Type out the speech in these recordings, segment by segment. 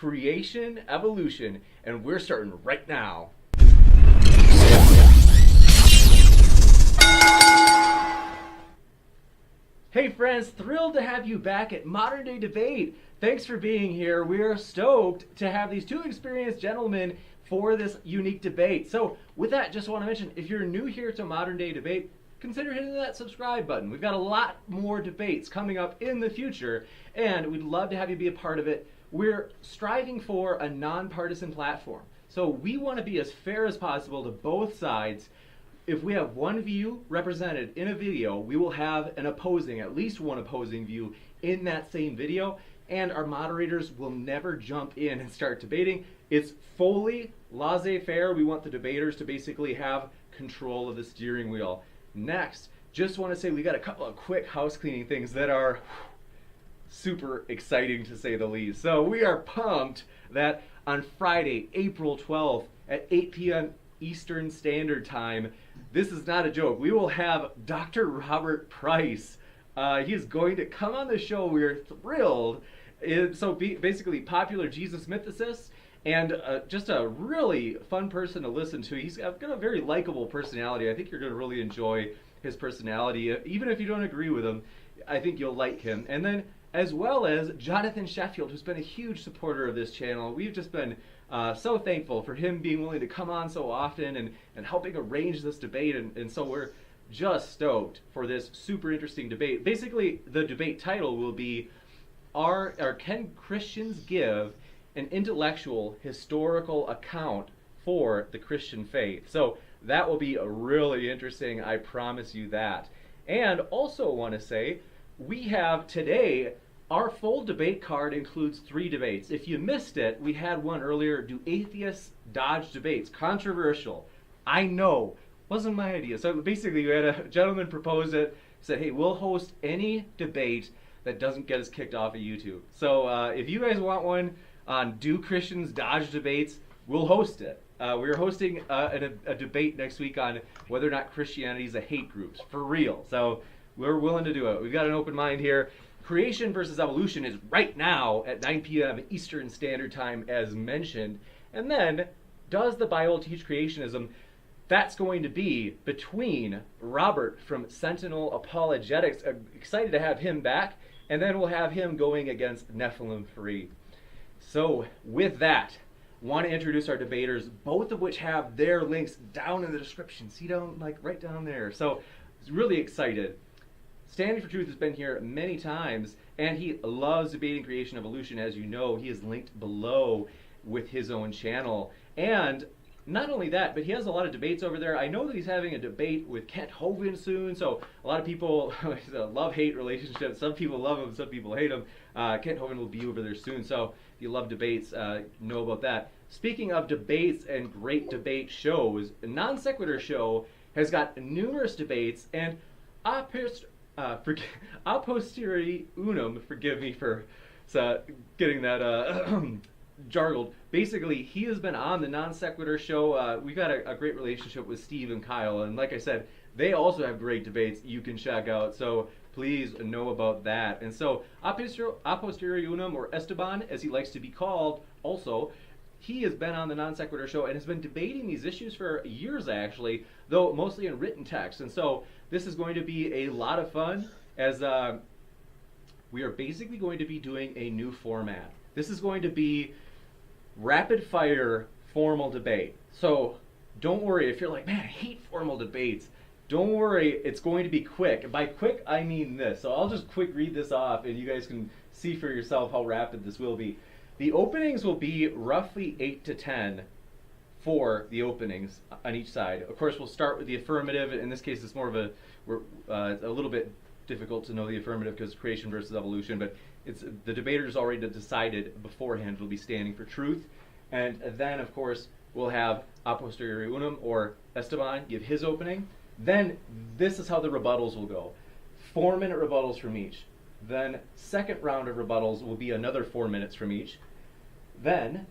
creation, evolution, and we're starting right now. Hey friends, thrilled to have you back at Modern Day Debate. Thanks for being here. We are stoked to have these two experienced gentlemen for this unique debate. So with that, just want to mention, if you're new here to Modern Day Debate, consider hitting that subscribe button. We've got a lot more debates coming up in the future, and we'd love to have you be a part of it. We're striving for a nonpartisan platform. So we want to be as fair as possible to both sides. If we have one view represented in a video, we will have at least one opposing view in that same video, and our moderators will never jump in and start debating. It's fully laissez-faire. We want the debaters to basically have control of the steering wheel. Next, just want to say we got a couple of quick house cleaning things that are super exciting to say the least. So we are pumped that on Friday, April 12th at 8 p.m. Eastern Standard Time, this is not a joke, we will have Dr. Robert Price. He is going to come on the show. We are thrilled. Basically, popular Jesus mythicist and just a really fun person to listen to. He's got a very likable personality. I think you're going to really enjoy his personality. Even if you don't agree with him, I think you'll like him. And then, as well as Jonathan Sheffield, who's been a huge supporter of this channel. We've just been so thankful for him being willing to come on so often and helping arrange this debate. And so we're just stoked for this super interesting debate. Basically, the debate title will be, Can Christians give an intellectual historical account for the Christian faith? So that will be really interesting, I promise you that. And also want to say, we have today, our full debate card includes 3 debates. If you missed it, we had one earlier, do atheists dodge debates? Controversial. I know, wasn't my idea. So basically, we had a gentleman propose it, said, hey, we'll host any debate that doesn't get us kicked off of YouTube. So if you guys want one on do Christians dodge debates, we'll host it. We're hosting a debate next week on whether or not Christianity is a hate group, for real. So we're willing to do it. We've got an open mind here. Creation versus evolution is right now at 9 p.m. Eastern Standard Time, as mentioned. And then, does the Bible teach creationism? That's going to be between Robert from Sentinel Apologetics. Excited to have him back. And then we'll have him going against Nephilim Free. So, with that, want to introduce our debaters, both of which have their links down in the description. See down, right down there. So, really excited. Standing for Truth has been here many times, and he loves debating creation evolution. As you know, he is linked below with his own channel. And not only that, but he has a lot of debates over there. I know that he's having a debate with Kent Hovind soon, so a lot of people, love-hate relationship. Some people love him, some people hate him. Kent Hovind will be over there soon, so if you love debates, know about that. Speaking of debates and great debate shows, a Non Sequitur show has got numerous debates, and Aposteriori Unum, forgive me for getting that jargled. Basically, he has been on the Non Sequitur show. We've got a great relationship with Steve and Kyle, and like I said, they also have great debates you can check out, so please know about that. And so, Aposteriori Unum, or Esteban, as he likes to be called, also, he has been on the Non Sequitur show and has been debating these issues for years, actually, though mostly in written text. And so this is going to be a lot of fun, as we are basically going to be doing a new format. This is going to be rapid fire formal debate. So don't worry if you're like, man, I hate formal debates. Don't worry, it's going to be quick. And by quick, I mean this. So I'll just quick read this off and you guys can see for yourself how rapid this will be. The openings will be roughly 8 to 10 for the openings on each side. Of course, we'll start with the affirmative. In this case, it's more of a little bit difficult to know the affirmative because creation versus evolution, but it's the debaters already decided beforehand it'll be standing for truth. And then, of course, we'll have Aposteriori Unum, or Esteban, give his opening. Then this is how the rebuttals will go. 4-minute rebuttals from each. Then second round of rebuttals will be another 4 minutes from each. Then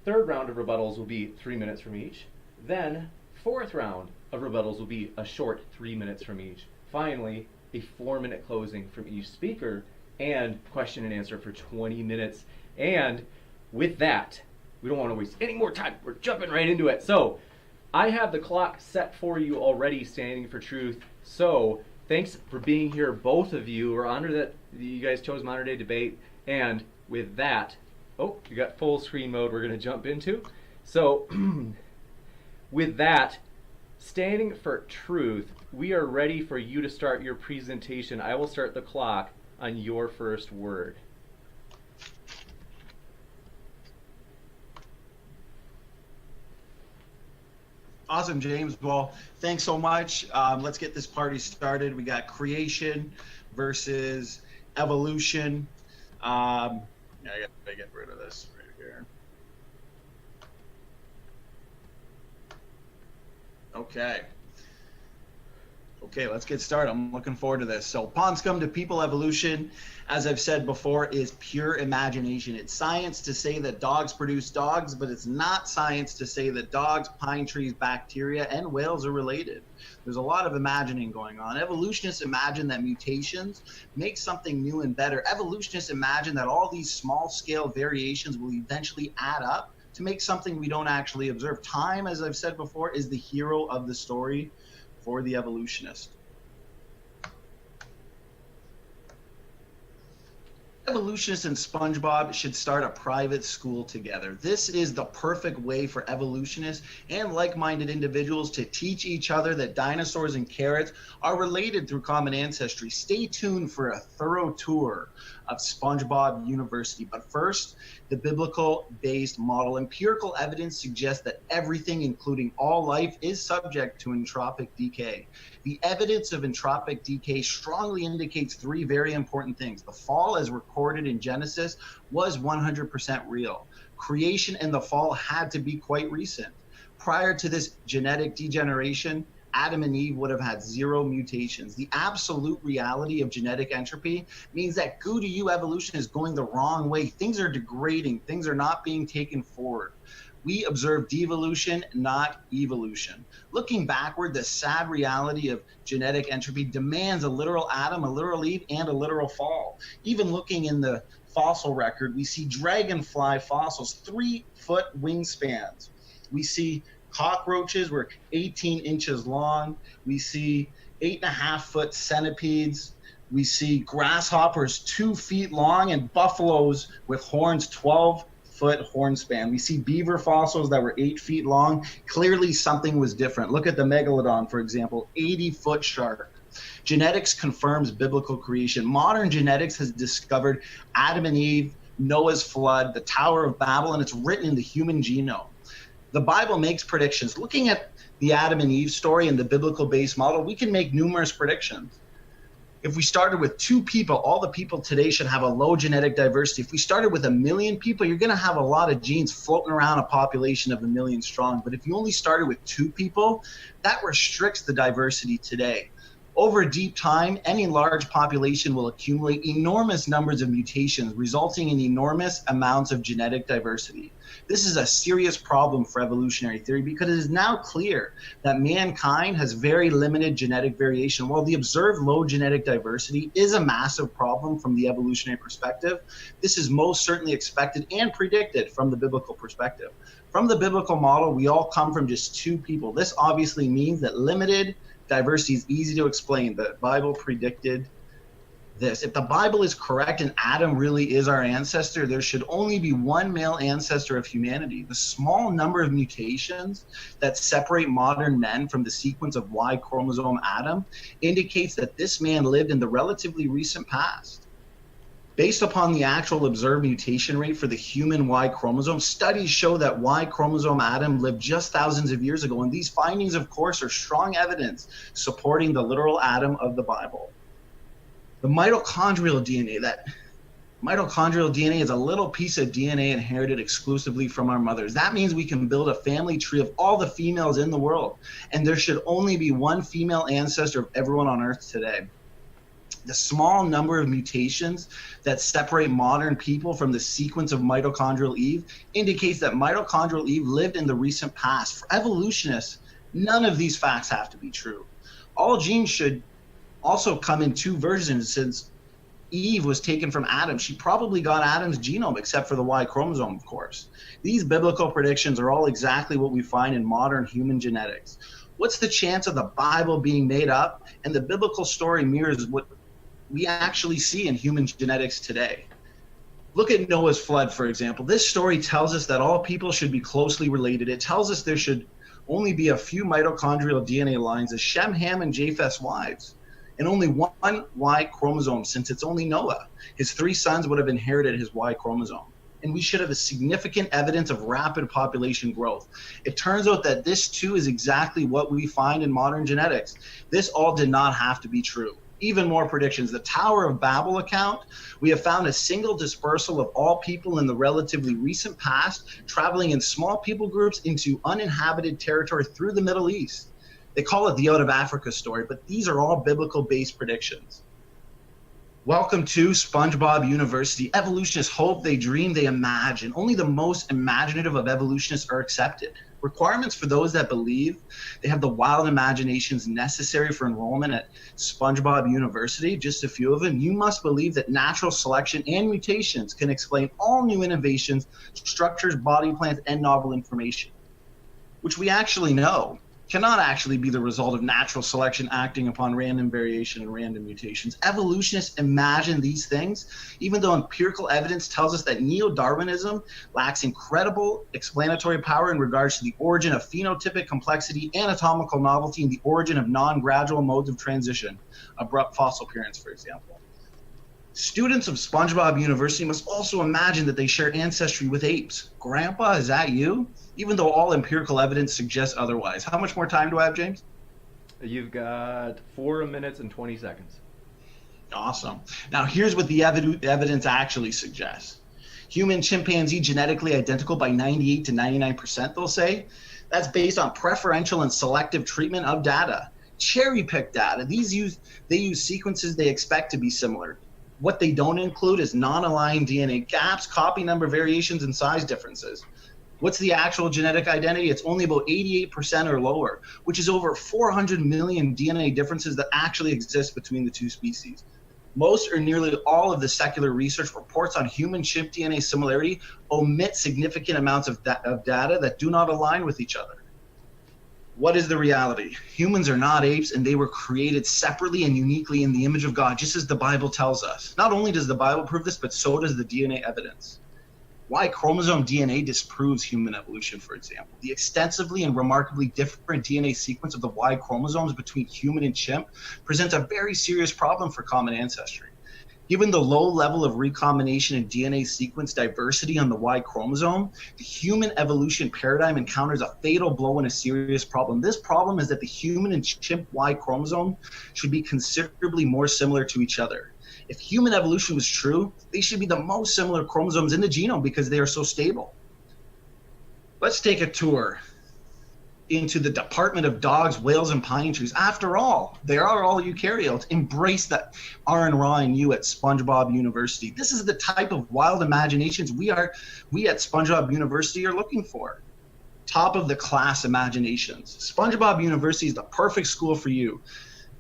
third round of rebuttals will be 3 minutes from each. Then fourth round of rebuttals will be a short 3 minutes from each. Finally, a 4-minute closing from each speaker, and question and answer for 20 minutes. And with that, we don't want to waste any more time. We're jumping right into it. So I have the clock set for you already, standing for truth. So thanks for being here, both of you. We're honored that you guys chose Modern Day Debate. And with that, oh, you got full screen mode we're going to jump into. So with that, standing for truth, we are ready for you to start your presentation. I will start the clock on your first word. Awesome, James. Well, thanks so much. Let's get this party started. We got creation versus evolution. I gotta get rid of this right here. Okay, let's get started. I'm looking forward to this. So pawns come to people evolution, as I've said before, is pure imagination. It's science to say that dogs produce dogs, but it's not science to say that dogs, pine trees, bacteria, and whales are related. There's a lot of imagining going on. Evolutionists imagine that mutations make something new and better. Evolutionists imagine that all these small-scale variations will eventually add up to make something we don't actually observe. Time, as I've said before, is the hero of the story for the evolutionist. Evolutionists and SpongeBob should start a private school together. This is the perfect way for evolutionists and like-minded individuals to teach each other that dinosaurs and carrots are related through common ancestry. Stay tuned for a thorough tour of SpongeBob University. But first, the biblical-based model. Empirical evidence suggests that everything, including all life, is subject to entropic decay. The evidence of entropic decay strongly indicates three very important things. The fall, as recorded in Genesis, was 100% real. Creation and the fall had to be quite recent. Prior to this genetic degeneration, Adam and Eve would have had 0 mutations. The absolute reality of genetic entropy means that goo to you evolution is going the wrong way. Things are degrading. Things are not being taken forward. We observe devolution, not evolution. Looking backward, the sad reality of genetic entropy demands a literal Adam, a literal Eve, and a literal fall. Even looking in the fossil record, we see dragonfly fossils, 3-foot wingspans. We see cockroaches were 18 inches long. We see 8.5-foot centipedes. We see grasshoppers 2 feet long and buffaloes with horns 12-foot horn span. We see beaver fossils that were 8 feet long. Clearly something was different. Look at the megalodon, for example, 80-foot shark. Genetics confirms biblical creation. Modern genetics has discovered Adam and Eve, Noah's flood, the Tower of Babel, and it's written in the human genome. The Bible makes predictions. Looking at the Adam and Eve story and the biblical-based model, we can make numerous predictions. If we started with 2 people, all the people today should have a low genetic diversity. If we started with 1 million people, you're going to have a lot of genes floating around a population of 1 million strong. But if you only started with 2 people, that restricts the diversity today. Over a deep time, any large population will accumulate enormous numbers of mutations, resulting in enormous amounts of genetic diversity. This is a serious problem for evolutionary theory because it is now clear that mankind has very limited genetic variation. While the observed low genetic diversity is a massive problem from the evolutionary perspective, this is most certainly expected and predicted from the biblical perspective. From the biblical model, we all come from just 2 people. This obviously means that limited diversity is easy to explain. The Bible predicted this. If the Bible is correct and Adam really is our ancestor, there should only be 1 male ancestor of humanity. The small number of mutations that separate modern men from the sequence of Y chromosome Adam indicates that this man lived in the relatively recent past. Based upon the actual observed mutation rate for the human Y chromosome, studies show that Y chromosome Adam lived just thousands of years ago, and these findings, of course, are strong evidence supporting the literal Adam of the Bible. The mitochondrial DNA, mitochondrial DNA is a little piece of DNA inherited exclusively from our mothers. That means we can build a family tree of all the females in the world, and there should only be 1 female ancestor of everyone on Earth today. The small number of mutations that separate modern people from the sequence of mitochondrial Eve indicates that mitochondrial Eve lived in the recent past. For evolutionists, none of these facts have to be true. All genes should also come in 2 versions, since Eve was taken from Adam, she probably got Adam's genome, except for the Y chromosome, of course. These biblical predictions are all exactly what we find in modern human genetics. What's the chance of the Bible being made up and the biblical story mirrors what we actually see in human genetics today? Look at Noah's flood, for example. This story tells us that all people should be closely related. It tells us there should only be a few mitochondrial DNA lines as Shem, Ham, and Japheth's wives, and only one Y chromosome, since it's only Noah. His 3 sons would have inherited his Y chromosome. And we should have a significant evidence of rapid population growth. It turns out that this too is exactly what we find in modern genetics. This all did not have to be true. Even more predictions. The Tower of Babel account, we have found a single dispersal of all people in the relatively recent past, traveling in small people groups into uninhabited territory through the Middle East. They call it the Out of Africa story, but these are all biblical-based predictions. Welcome to SpongeBob University. Evolutionists hope, they dream, they imagine. Only the most imaginative of evolutionists are accepted. Requirements for those that believe they have the wild imaginations necessary for enrollment at SpongeBob University, just a few of them. You must believe that natural selection and mutations can explain all new innovations, structures, body plans, and novel information, which we actually know cannot actually be the result of natural selection acting upon random variation and random mutations. Evolutionists imagine these things, even though empirical evidence tells us that neo-Darwinism lacks incredible explanatory power in regards to the origin of phenotypic complexity, anatomical novelty, and the origin of non-gradual modes of transition, abrupt fossil appearance, for example. Students of SpongeBob University must also imagine that they share ancestry with apes. Grandpa, is that you? Even though all empirical evidence suggests otherwise. How much more time do I have, James? You've got 4 minutes and 20 seconds. Awesome. Now here's what the evidence actually suggests. Human chimpanzee genetically identical by 98 to 99%, they'll say. That's based on preferential and selective treatment of data. Cherry-picked data. They use sequences they expect to be similar. What they don't include is non-aligned DNA gaps, copy number variations, and size differences. What's the actual genetic identity? It's only about 88% or lower, which is over 400 million DNA differences that actually exist between the two species. Most or nearly all of the secular research reports on human chimp DNA similarity omit significant amounts of data that do not align with each other. What is the reality? Humans are not apes, and they were created separately and uniquely in the image of God, just as the Bible tells us. Not only does the Bible prove this, but so does the DNA evidence. Y chromosome DNA disproves human evolution, for example. The extensively and remarkably different DNA sequence of the Y chromosomes between human and chimp presents a very serious problem for common ancestry. Given the low level of recombination and DNA sequence diversity on the Y chromosome, the human evolution paradigm encounters a fatal blow and a serious problem. This problem is that the human and chimp Y chromosome should be considerably more similar to each other. If human evolution was true, they should be the most similar chromosomes in the genome because they are so stable. Let's take a tour into the department of dogs, whales, and pine trees. After all, they are all eukaryotes. Embrace that R and raw in you at SpongeBob University. This is the type of wild imaginations we at SpongeBob University are looking for. Top of the class imaginations. SpongeBob University is the perfect school for you.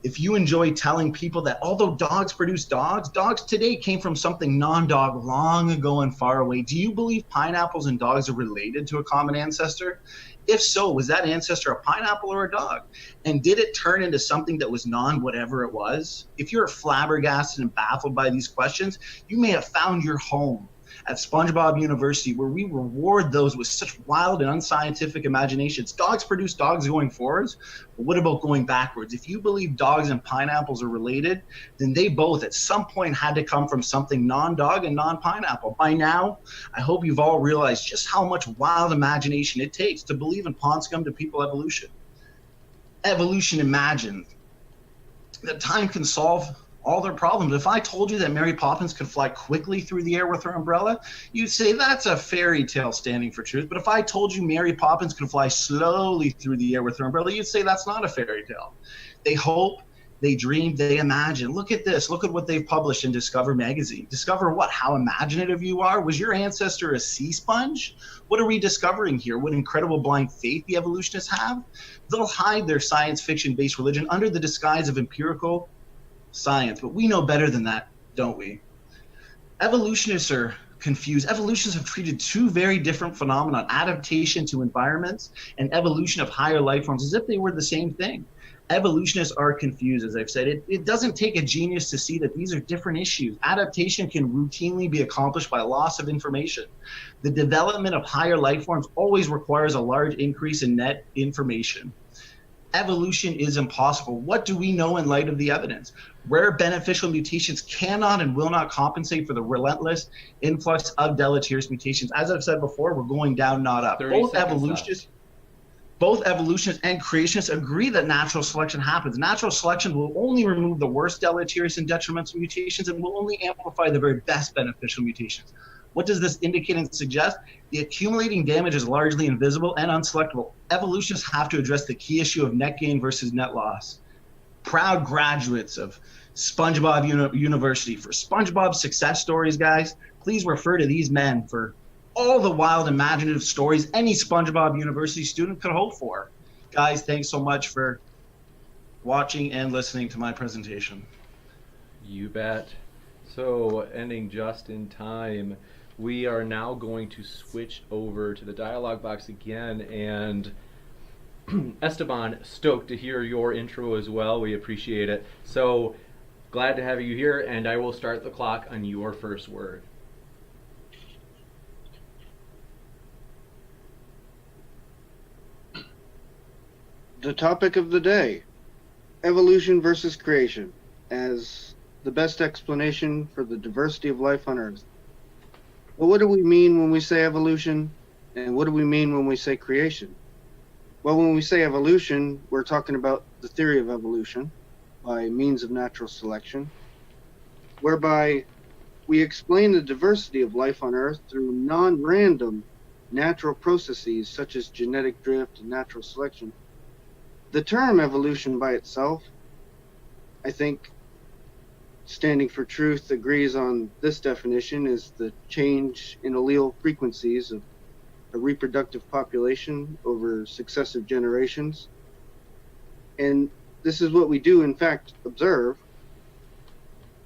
If you enjoy telling people that although dogs produce dogs, dogs today came from something non-dog long ago and far away. Do you believe pineapples and dogs are related to a common ancestor? If so, was that ancestor a pineapple or a dog? And did it turn into something that was non-whatever it was? If you're flabbergasted and baffled by these questions, you may have found your home at SpongeBob University, where we reward those with such wild and unscientific imaginations. Dogs produce dogs going forwards, but what about going backwards? If you believe dogs and pineapples are related, then they both at some point had to come from something non-dog and non-pineapple. By now, I hope you've all realized just how much wild imagination it takes to believe in pond scum to people evolution. Evolution imagined that time can solve all their problems. If I told you that Mary Poppins could fly quickly through the air with her umbrella, you'd say that's a fairy tale standing for truth. But if I told you Mary Poppins could fly slowly through the air with her umbrella, you'd say that's not a fairy tale. They hope, they dream, they imagine. Look at this. Look at what they've published in Discover magazine. Discover what? How imaginative you are? Was your ancestor a sea sponge? What are we discovering here? What incredible blind faith the evolutionists have? They'll hide their science fiction-based religion under the disguise of empirical science, but we know better than that. don't we? Evolutionists are confused. Evolutionists have treated two very different phenomena, adaptation to environments and evolution of higher life forms, as if they were the same thing. Evolutionists are confused, as I've said. It doesn't take a genius to see that these are different issues. Adaptation can routinely be accomplished by loss of information. The development of higher life forms always requires a large increase in net information. Evolution is impossible. What do we know in light of the evidence? Rare beneficial mutations cannot and will not compensate for the relentless influx of deleterious mutations. As I've said before, we're going down, not up. Both evolutionists and creationists agree that natural selection happens. Natural selection will only remove the worst deleterious and detrimental mutations and will only amplify the very best beneficial mutations. What does this indicate and suggest? The accumulating damage is largely invisible and unselectable. Evolutionists have to address the key issue of net gain versus net loss. Proud graduates of SpongeBob University. For SpongeBob success stories, guys, please refer to these men for all the wild imaginative stories any SpongeBob University student could hope for. Guys, thanks so much for watching and listening to my presentation. You bet. So, ending just in time, we are now going to switch over to the dialogue box again, and Esteban, stoked to hear your intro as well. We appreciate it. So, glad to have you here, and I will start the clock on your first word. The topic of the day, evolution versus creation, as the best explanation for the diversity of life on Earth. Well, what do we mean when we say evolution, and what do we mean when we say creation? Well, when we say evolution, we're talking about the theory of evolution by means of natural selection, whereby we explain the diversity of life on Earth through non-random natural processes such as genetic drift and natural selection. The term evolution by itself, I think, standing for truth, agrees on this definition, is the change in allele frequencies of a reproductive population over successive generations. And this is what we do, in fact, observe.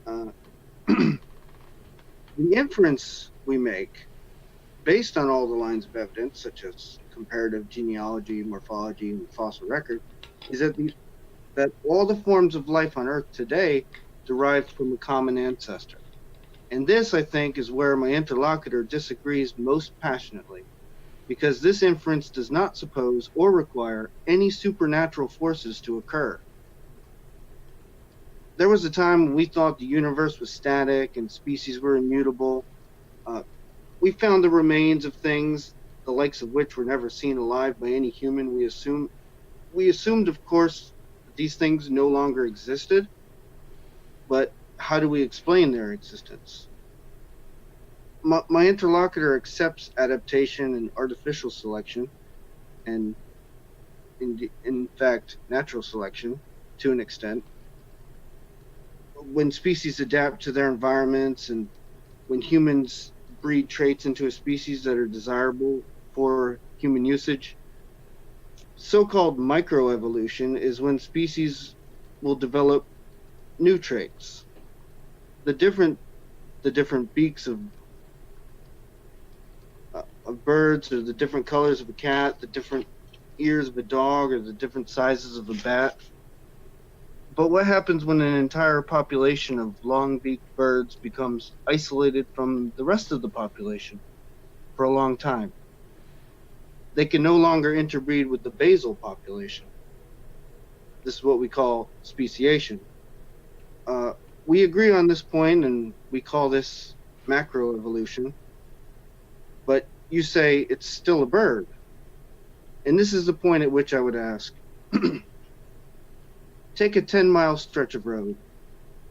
The inference we make, based on all the lines of evidence, such as comparative genealogy, morphology, and fossil record, is that all the forms of life on Earth today derived from a common ancestor. And this, I think, is where my interlocutor disagrees most passionately, because this inference does not suppose or require any supernatural forces to occur. There was a time when we thought the universe was static and species were immutable. We found the remains of things, the likes of which were never seen alive by any human. We assumed, of course, that these things no longer existed. But how do we explain their existence? My interlocutor accepts adaptation and artificial selection, and in fact, natural selection to an extent. When species adapt to their environments and when humans breed traits into a species that are desirable for human usage. So-called microevolution is when species will develop new traits. The different beaks of birds, or the different colors of a cat, the different ears of a dog, or the different sizes of a bat. But what happens when an entire population of long-beaked birds becomes isolated from the rest of the population for a long time? They can no longer interbreed with the basal population. This is what we call speciation. We agree on this point, and we call this macroevolution. But you say it's still a bird. And this is the point at which I would ask. Take a 10-mile stretch of road.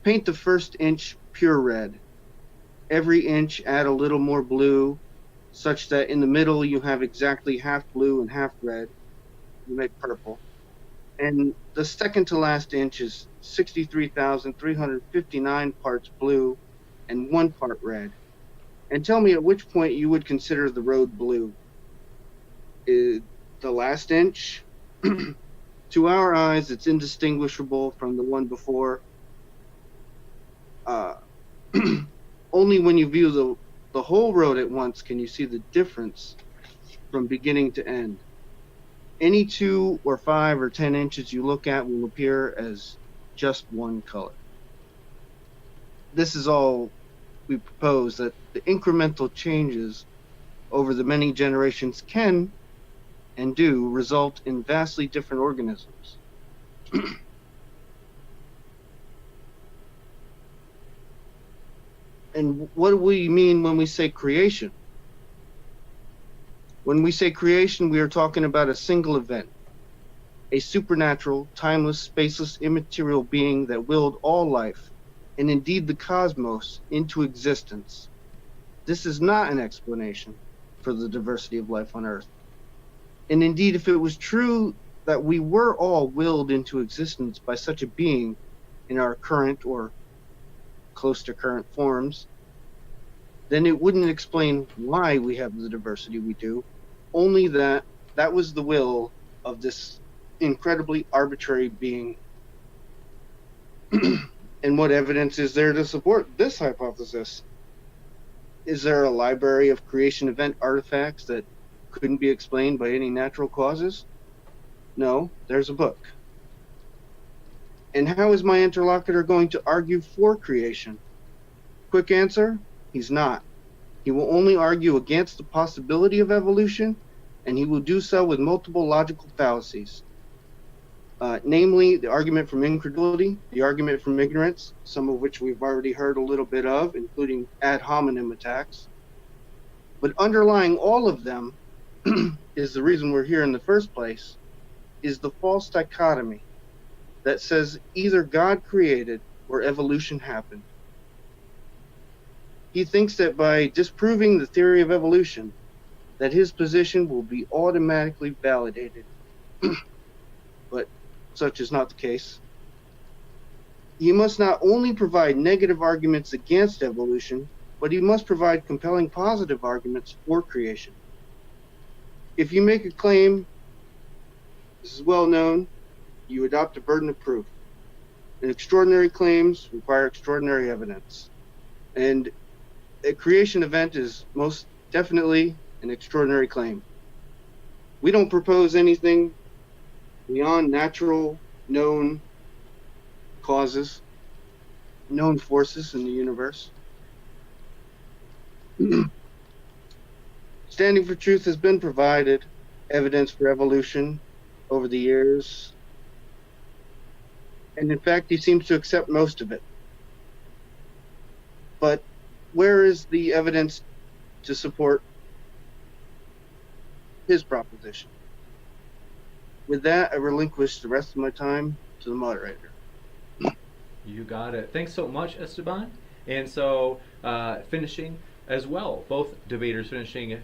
Paint the first inch pure red. Every inch add a little more blue, such that in the middle you have exactly half blue and half red. You make purple. And the second to last inch is 63,359 parts blue and 1 part red. And tell me at which point you would consider the road blue. The last inch? To our eyes, it's indistinguishable from the one before. Only when you view the whole road at once can you see the difference from beginning to end. Any 2 or 5 or 10 inches you look at will appear as just one color. This is all we propose, that the incremental changes over the many generations can and do result in vastly different organisms. And what do we mean when we say creation? When we say creation, we are talking about a single event, a supernatural, timeless, spaceless, immaterial being that willed all life, and indeed the cosmos, into existence. This is not an explanation for the diversity of life on Earth. And indeed, if it was true that we were all willed into existence by such a being in our current or close to current forms, then it wouldn't explain why we have the diversity we do, only that that was the will of this incredibly arbitrary being. And what evidence is there to support this hypothesis? Is there a library of creation event artifacts that couldn't be explained by any natural causes? No, there's a book. And how is my interlocutor going to argue for creation? Quick answer, he's not. He will only argue against the possibility of evolution, and he will do so with multiple logical fallacies. Namely, the argument from incredulity, the argument from ignorance, some of which we've already heard a little bit of, including ad hominem attacks. But underlying all of them is the reason we're here in the first place, is the false dichotomy that says either God created or evolution happened. He thinks that by disproving the theory of evolution, that his position will be automatically validated. But such is not the case. He must not only provide negative arguments against evolution, but he must provide compelling positive arguments for creation. If you make a claim, this is well known, you adopt a burden of proof. And extraordinary claims require extraordinary evidence. And a creation event is most definitely an extraordinary claim. We don't propose anything beyond natural, known causes, known forces in the universe. Standing for Truth has been provided evidence for evolution over the years, and in fact, he seems to accept most of it. But where is the evidence to support his proposition? With that, I relinquish the rest of my time to the moderator. You got it. Thanks so much, Esteban. And so, finishing as well, both debaters finishing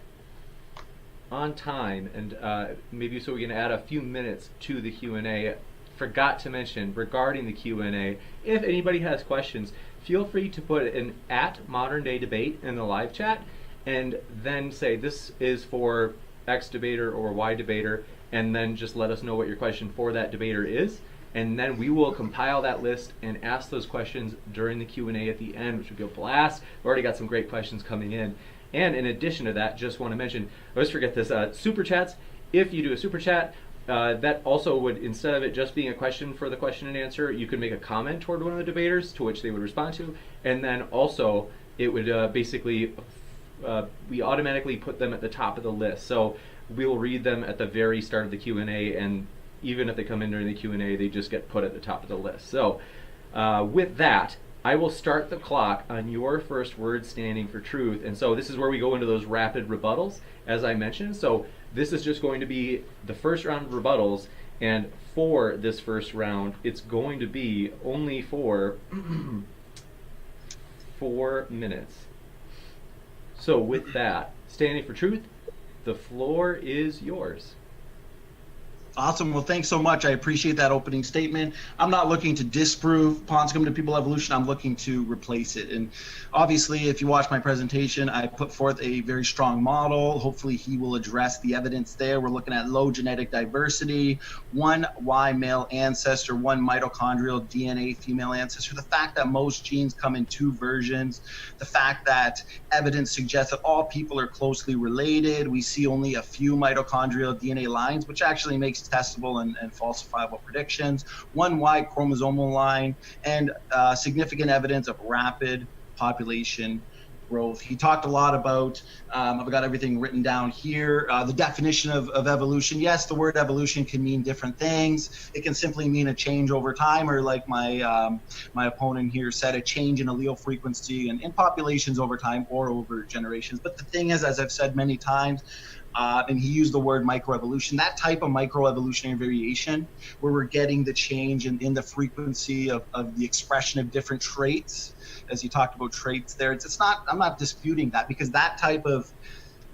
on time, and maybe so we can add a few minutes to the Q&A. Forgot to mention regarding the Q&A, if anybody has questions, feel free to put an @ModernDayDebate in the live chat, and then say this is for X debater or Y debater, and then just let us know what your question for that debater is, and then we will compile that list and ask those questions during the Q&A at the end, which will be a blast. We've already got some great questions coming in. And in addition to that, just want to mention, I always forget this, super chats. If you do a super chat, that also would, instead of it just being a question for the question and answer, you could make a comment toward one of the debaters to which they would respond to, and then also it would basically, we automatically put them at the top of the list. So we'll read them at the very start of the Q&A, and even if they come in during the Q&A, they just get put at the top of the list. So with that, I will start the clock on your first word standing for truth. And so this is where we go into those rapid rebuttals, as I mentioned. So this is just going to be the first round of rebuttals, and for this first round, it's going to be only for 4 minutes. So with that, standing for truth, the floor is yours. Awesome. Well, thanks so much. I appreciate that opening statement. I'm not looking to disprove Ponscombe to people evolution. I'm looking to replace it. And obviously, if you watch my presentation, I put forth a very strong model. Hopefully, he will address the evidence there. We're looking at low genetic diversity, one Y male ancestor, one mitochondrial DNA female ancestor, the fact that most genes come in two versions, the fact that evidence suggests that all people are closely related. We see only a few mitochondrial DNA lines, which actually makes testable and falsifiable predictions, one Y chromosomal line, and significant evidence of rapid population growth. He talked a lot about, I've got everything written down here, the definition of evolution. Yes, the word evolution can mean different things. It can simply mean a change over time, or like my opponent here said, a change in allele frequency and in populations over time or over generations. But the thing is, as I've said many times, and he used the word microevolution, that type of microevolutionary variation where we're getting the change in the frequency of the expression of different traits, as you talked about traits there, it's not, I'm not disputing that, because that type of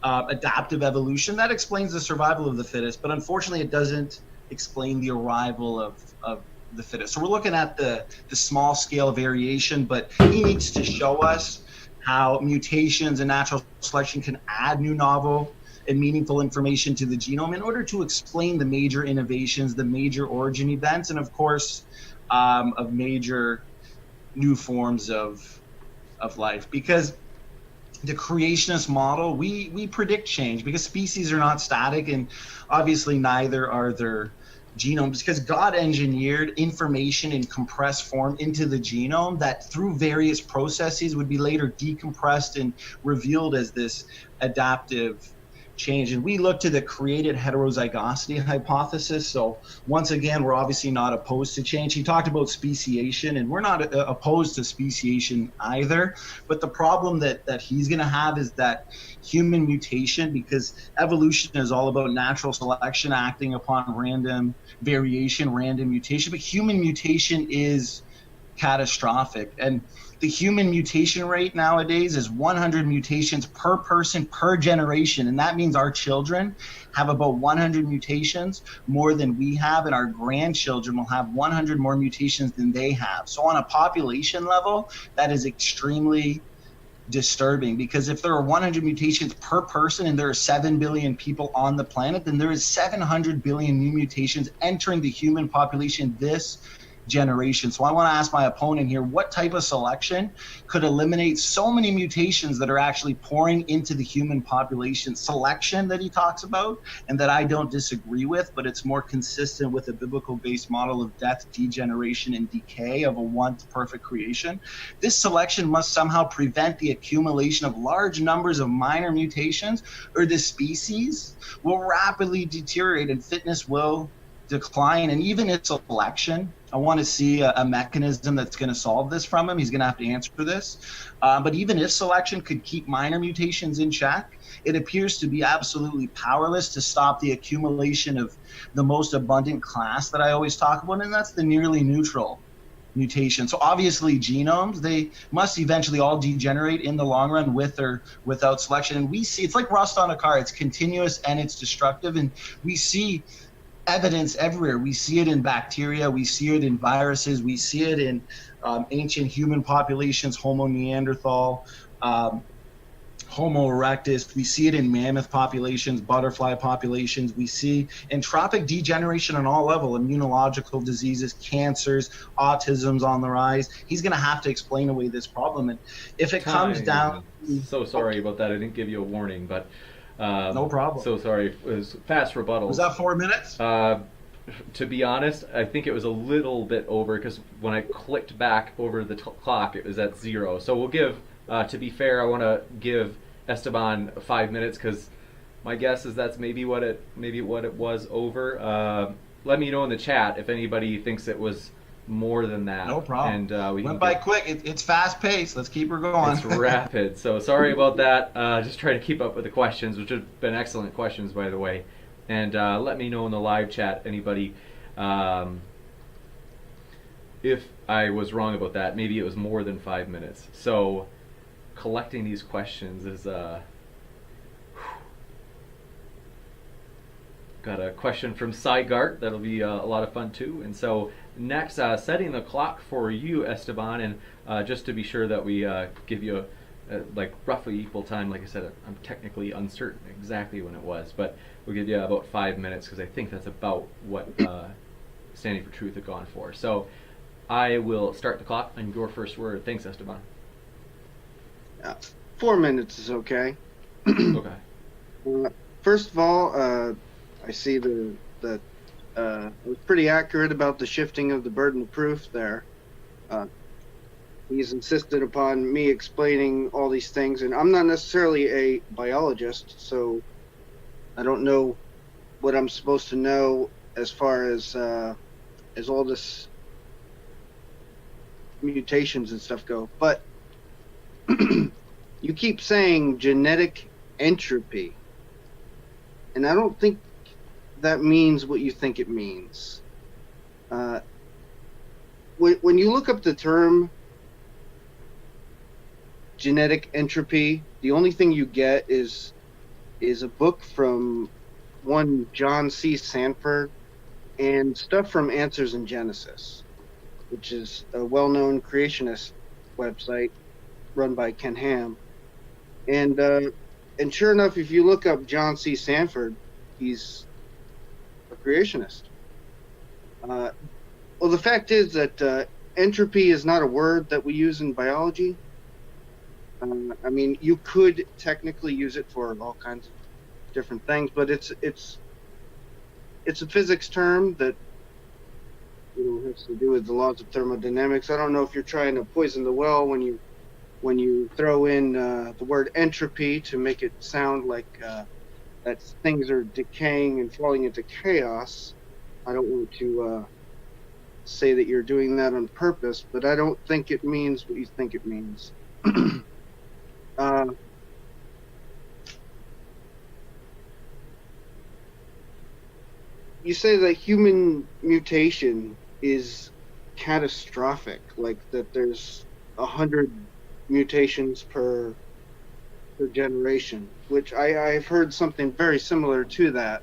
adaptive evolution, that explains the survival of the fittest, but unfortunately it doesn't explain the arrival of the fittest. So we're looking at the small scale variation, but he needs to show us how mutations and natural selection can add new novel and meaningful information to the genome in order to explain the major innovations, the major origin events, and of course, of major new forms of life. Because the creationist model, we predict change, because species are not static, and obviously neither are their genomes, because God engineered information in compressed form into the genome that through various processes would be later decompressed and revealed as this adaptive change. And we look to the created heterozygosity hypothesis. So once again, we're obviously not opposed to change. He talked about speciation, and we're not opposed to speciation either. But the problem that he's going to have is that human mutation, because evolution is all about natural selection acting upon random variation, random mutation. But human mutation is catastrophic. And the human mutation rate nowadays is 100 mutations per person per generation. And that means our children have about 100 mutations more than we have, and our grandchildren will have 100 more mutations than they have. So on a population level, that is extremely disturbing, because if there are 100 mutations per person and there are 7 billion people on the planet, then there is 700 billion new mutations entering the human population this generation. So I want to ask my opponent here, what type of selection could eliminate so many mutations that are actually pouring into the human population? Selection that he talks about, and that I don't disagree with, but it's more consistent with a biblical-based model of death, degeneration, and decay of a once perfect creation. This selection must somehow prevent the accumulation of large numbers of minor mutations, or the species will rapidly deteriorate and fitness will decline. And even its selection, I want to see a mechanism that's going to solve this from him. He's going to have to answer this. But even if selection could keep minor mutations in check, it appears to be absolutely powerless to stop the accumulation of the most abundant class that I always talk about, and that's the nearly neutral mutation. So obviously genomes, they must eventually all degenerate in the long run, with or without selection. And we see, it's like rust on a car. It's continuous and it's destructive. And we see evidence everywhere. We see it in bacteria, we see it in viruses, we see it in ancient human populations, Homo neanderthal, Homo erectus. We see it in mammoth populations, butterfly populations. We see entropic degeneration on all levels, immunological diseases, cancers, autism's on the rise. He's going to have to explain away this problem. And if it comes down... So sorry about that. I didn't give you a warning, but... no problem. So sorry. It was fast rebuttals. Was that 4 minutes? To be honest, I think it was a little bit over, because when I clicked back over the clock, it was at 0. So we'll give, to be fair, I want to give Esteban 5 minutes, because my guess is that's maybe what it was over. Let me know in the chat if anybody thinks it was more than that. No problem. And we went by quick. It's fast paced. Let's keep her going. It's rapid. So sorry about that. Just trying to keep up with the questions, which have been excellent questions, by the way. And let me know in the live chat, anybody, if I was wrong about that. Maybe it was more than 5 minutes. So collecting these questions is got a question from Sygart that'll be a lot of fun too. And so next, setting the clock for you, Esteban, and just to be sure that we give you like roughly equal time. Like I said, I'm technically uncertain exactly when it was, but we'll give you about 5 minutes because I think that's about what Standing for Truth had gone for. So I will start the clock on your first word. Thanks, Esteban. 4 minutes is okay. Okay. First of all, I see that it was pretty accurate about the shifting of the burden of proof there. He's insisted upon me explaining all these things, and I'm not necessarily a biologist, so I don't know what I'm supposed to know as far as all this mutations and stuff go. But you keep saying genetic entropy, and I don't think that means what you think it means. When you look up the term genetic entropy, the only thing you get is a book from one John C. Sanford and stuff from Answers in Genesis, which is a well-known creationist website run by Ken Ham. And sure enough, if you look up John C. Sanford, he's a creationist. Well, the fact is that entropy is not a word that we use in biology. I mean, you could technically use it for all kinds of different things, but it's a physics term that has to do with the laws of thermodynamics. I don't know if you're trying to poison the well when you throw in the word entropy to make it sound like that things are decaying and falling into chaos. I don't want to say that you're doing that on purpose, but I don't think it means what you think it means. You say that human mutation is catastrophic, like that there's 100 mutations per generation, which I've heard something very similar to that,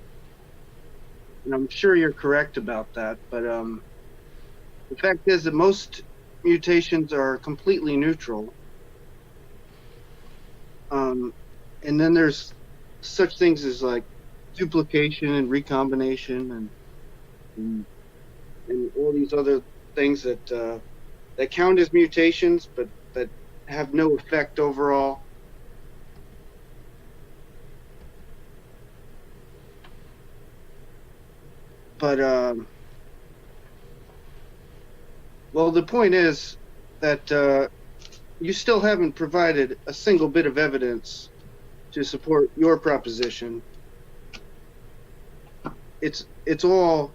and I'm sure you're correct about that. But the fact is that most mutations are completely neutral. And then there's such things as like duplication and recombination and all these other things that count as mutations, but that have no effect overall. But well, the point is that you still haven't provided a single bit of evidence to support your proposition. It's all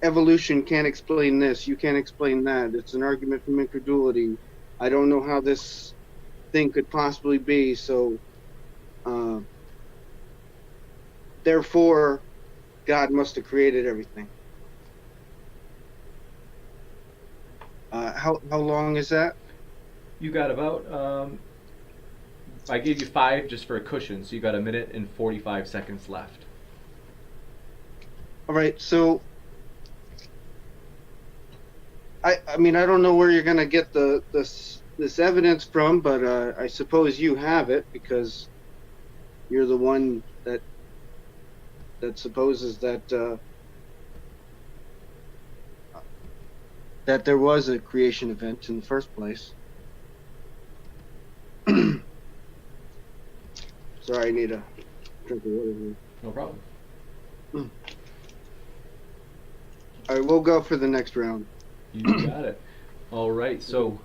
evolution can't explain this, you can't explain that. It's an argument from incredulity. I don't know how this thing could possibly be, so therefore God must have created everything. How long is that? You got about, I gave you 5 just for a cushion, so you got 1 minute and 45 seconds left. All right, so I mean, I don't know where you're going to get this evidence from, but I suppose you have it because you're the one that supposes that there was a creation event in the first place. Sorry, I need a drink of water here. No problem. All right, we'll go for the next round. You got it. All right, so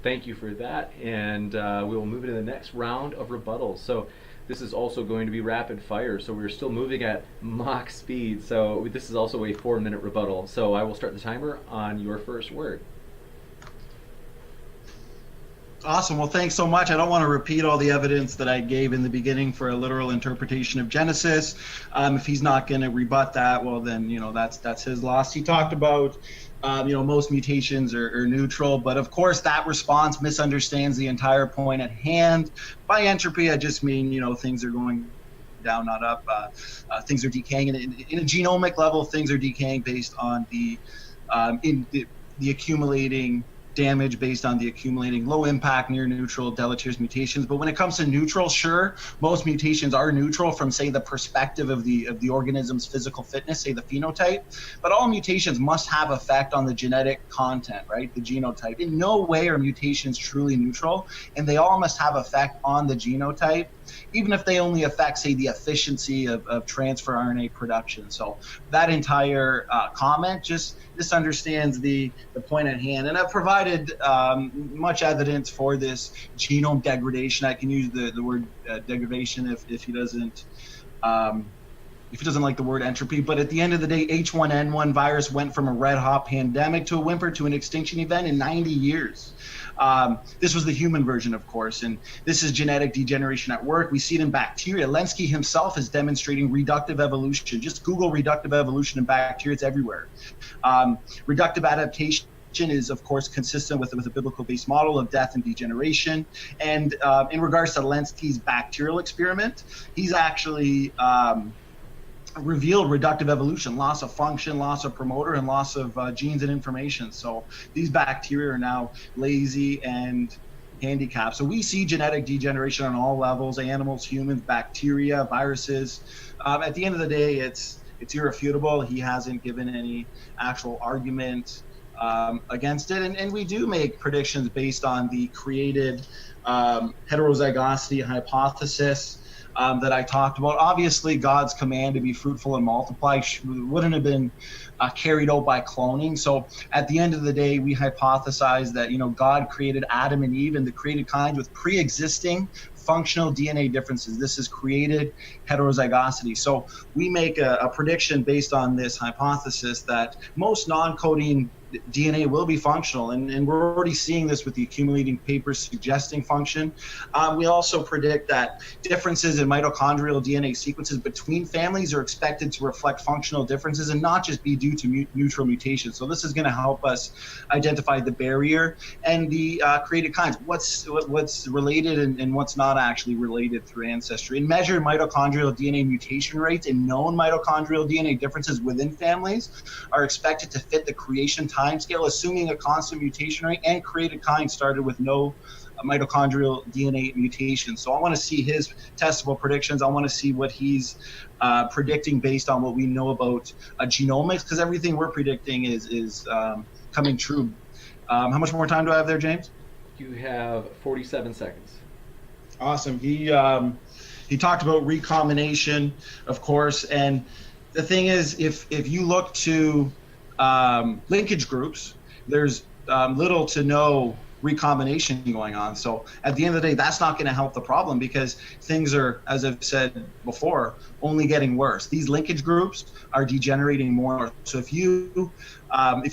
thank you for that, and we will move into the next round of rebuttals. So this is also going to be rapid fire, so we're still moving at Mach speed. So this is also a 4-minute rebuttal. So I will start the timer on your first word. Awesome. Well, thanks so much. I don't want to repeat all the evidence that I gave in the beginning for a literal interpretation of Genesis. If he's not going to rebut that, well, then, that's his loss. He talked about, most mutations are neutral, but of course that response misunderstands the entire point at hand. By entropy, I just mean, things are going down, not up. Things are decaying, and in a genomic level, things are decaying based on the accumulating damage, based on the accumulating low impact, near neutral, deleterious mutations. But when it comes to neutral, sure, most mutations are neutral from, say, the perspective of the organism's physical fitness, say the phenotype. But all mutations must have effect on the genetic content, right? The genotype. In no way are mutations truly neutral, and they all must have effect on the genotype, even if they only affect, say, the efficiency of transfer RNA production. So that entire comment just misunderstands the point at hand. And I've provided much evidence for this genome degradation. I can use the word degradation if he doesn't like the word entropy. But at the end of the day, H1N1 virus went from a red hot pandemic to a whimper to an extinction event in 90 years. This was the human version, of course, and this is genetic degeneration at work. We see it in bacteria. Lenski himself is demonstrating reductive evolution. Just Google reductive evolution in bacteria, it's everywhere. Reductive adaptation is, of course, consistent with a biblical-based model of death and degeneration. And in regards to Lenski's bacterial experiment, he's actually revealed reductive evolution, loss of function, loss of promoter, and loss of genes and information. So these bacteria are now lazy and handicapped. So we see genetic degeneration on all levels: animals, humans, bacteria, viruses. At the end of the day, it's irrefutable. He hasn't given any actual argument against it. And we do make predictions based on the created heterozygosity hypothesis that I talked about. Obviously, God's command to be fruitful and multiply wouldn't have been carried out by cloning. So at the end of the day, we hypothesize that, God created Adam and Eve and the created kinds with pre-existing functional DNA differences. This is created heterozygosity. So we make a prediction based on this hypothesis that most non-coding DNA will be functional, and we're already seeing this with the accumulating papers suggesting function. We also predict that differences in mitochondrial DNA sequences between families are expected to reflect functional differences and not just be due to neutral mutations. So this is going to help us identify the barrier and the created kinds, what's related and what's not actually related through ancestry. And measured mitochondrial DNA mutation rates and known mitochondrial DNA differences within families are expected to fit the creation timescale, assuming a constant mutation rate and created kind started with no mitochondrial DNA mutation. So I want to see his testable predictions. I want to see what he's predicting based on what we know about genomics, because everything we're predicting is coming true. How much more time do I have there, James? You have 47 seconds. Awesome. He talked about recombination, of course, and the thing is, if you look to linkage groups, there's little to no recombination going on. So at the end of the day, that's not going to help the problem, because things are, as I've said before, only getting worse. These linkage groups are degenerating more. So if you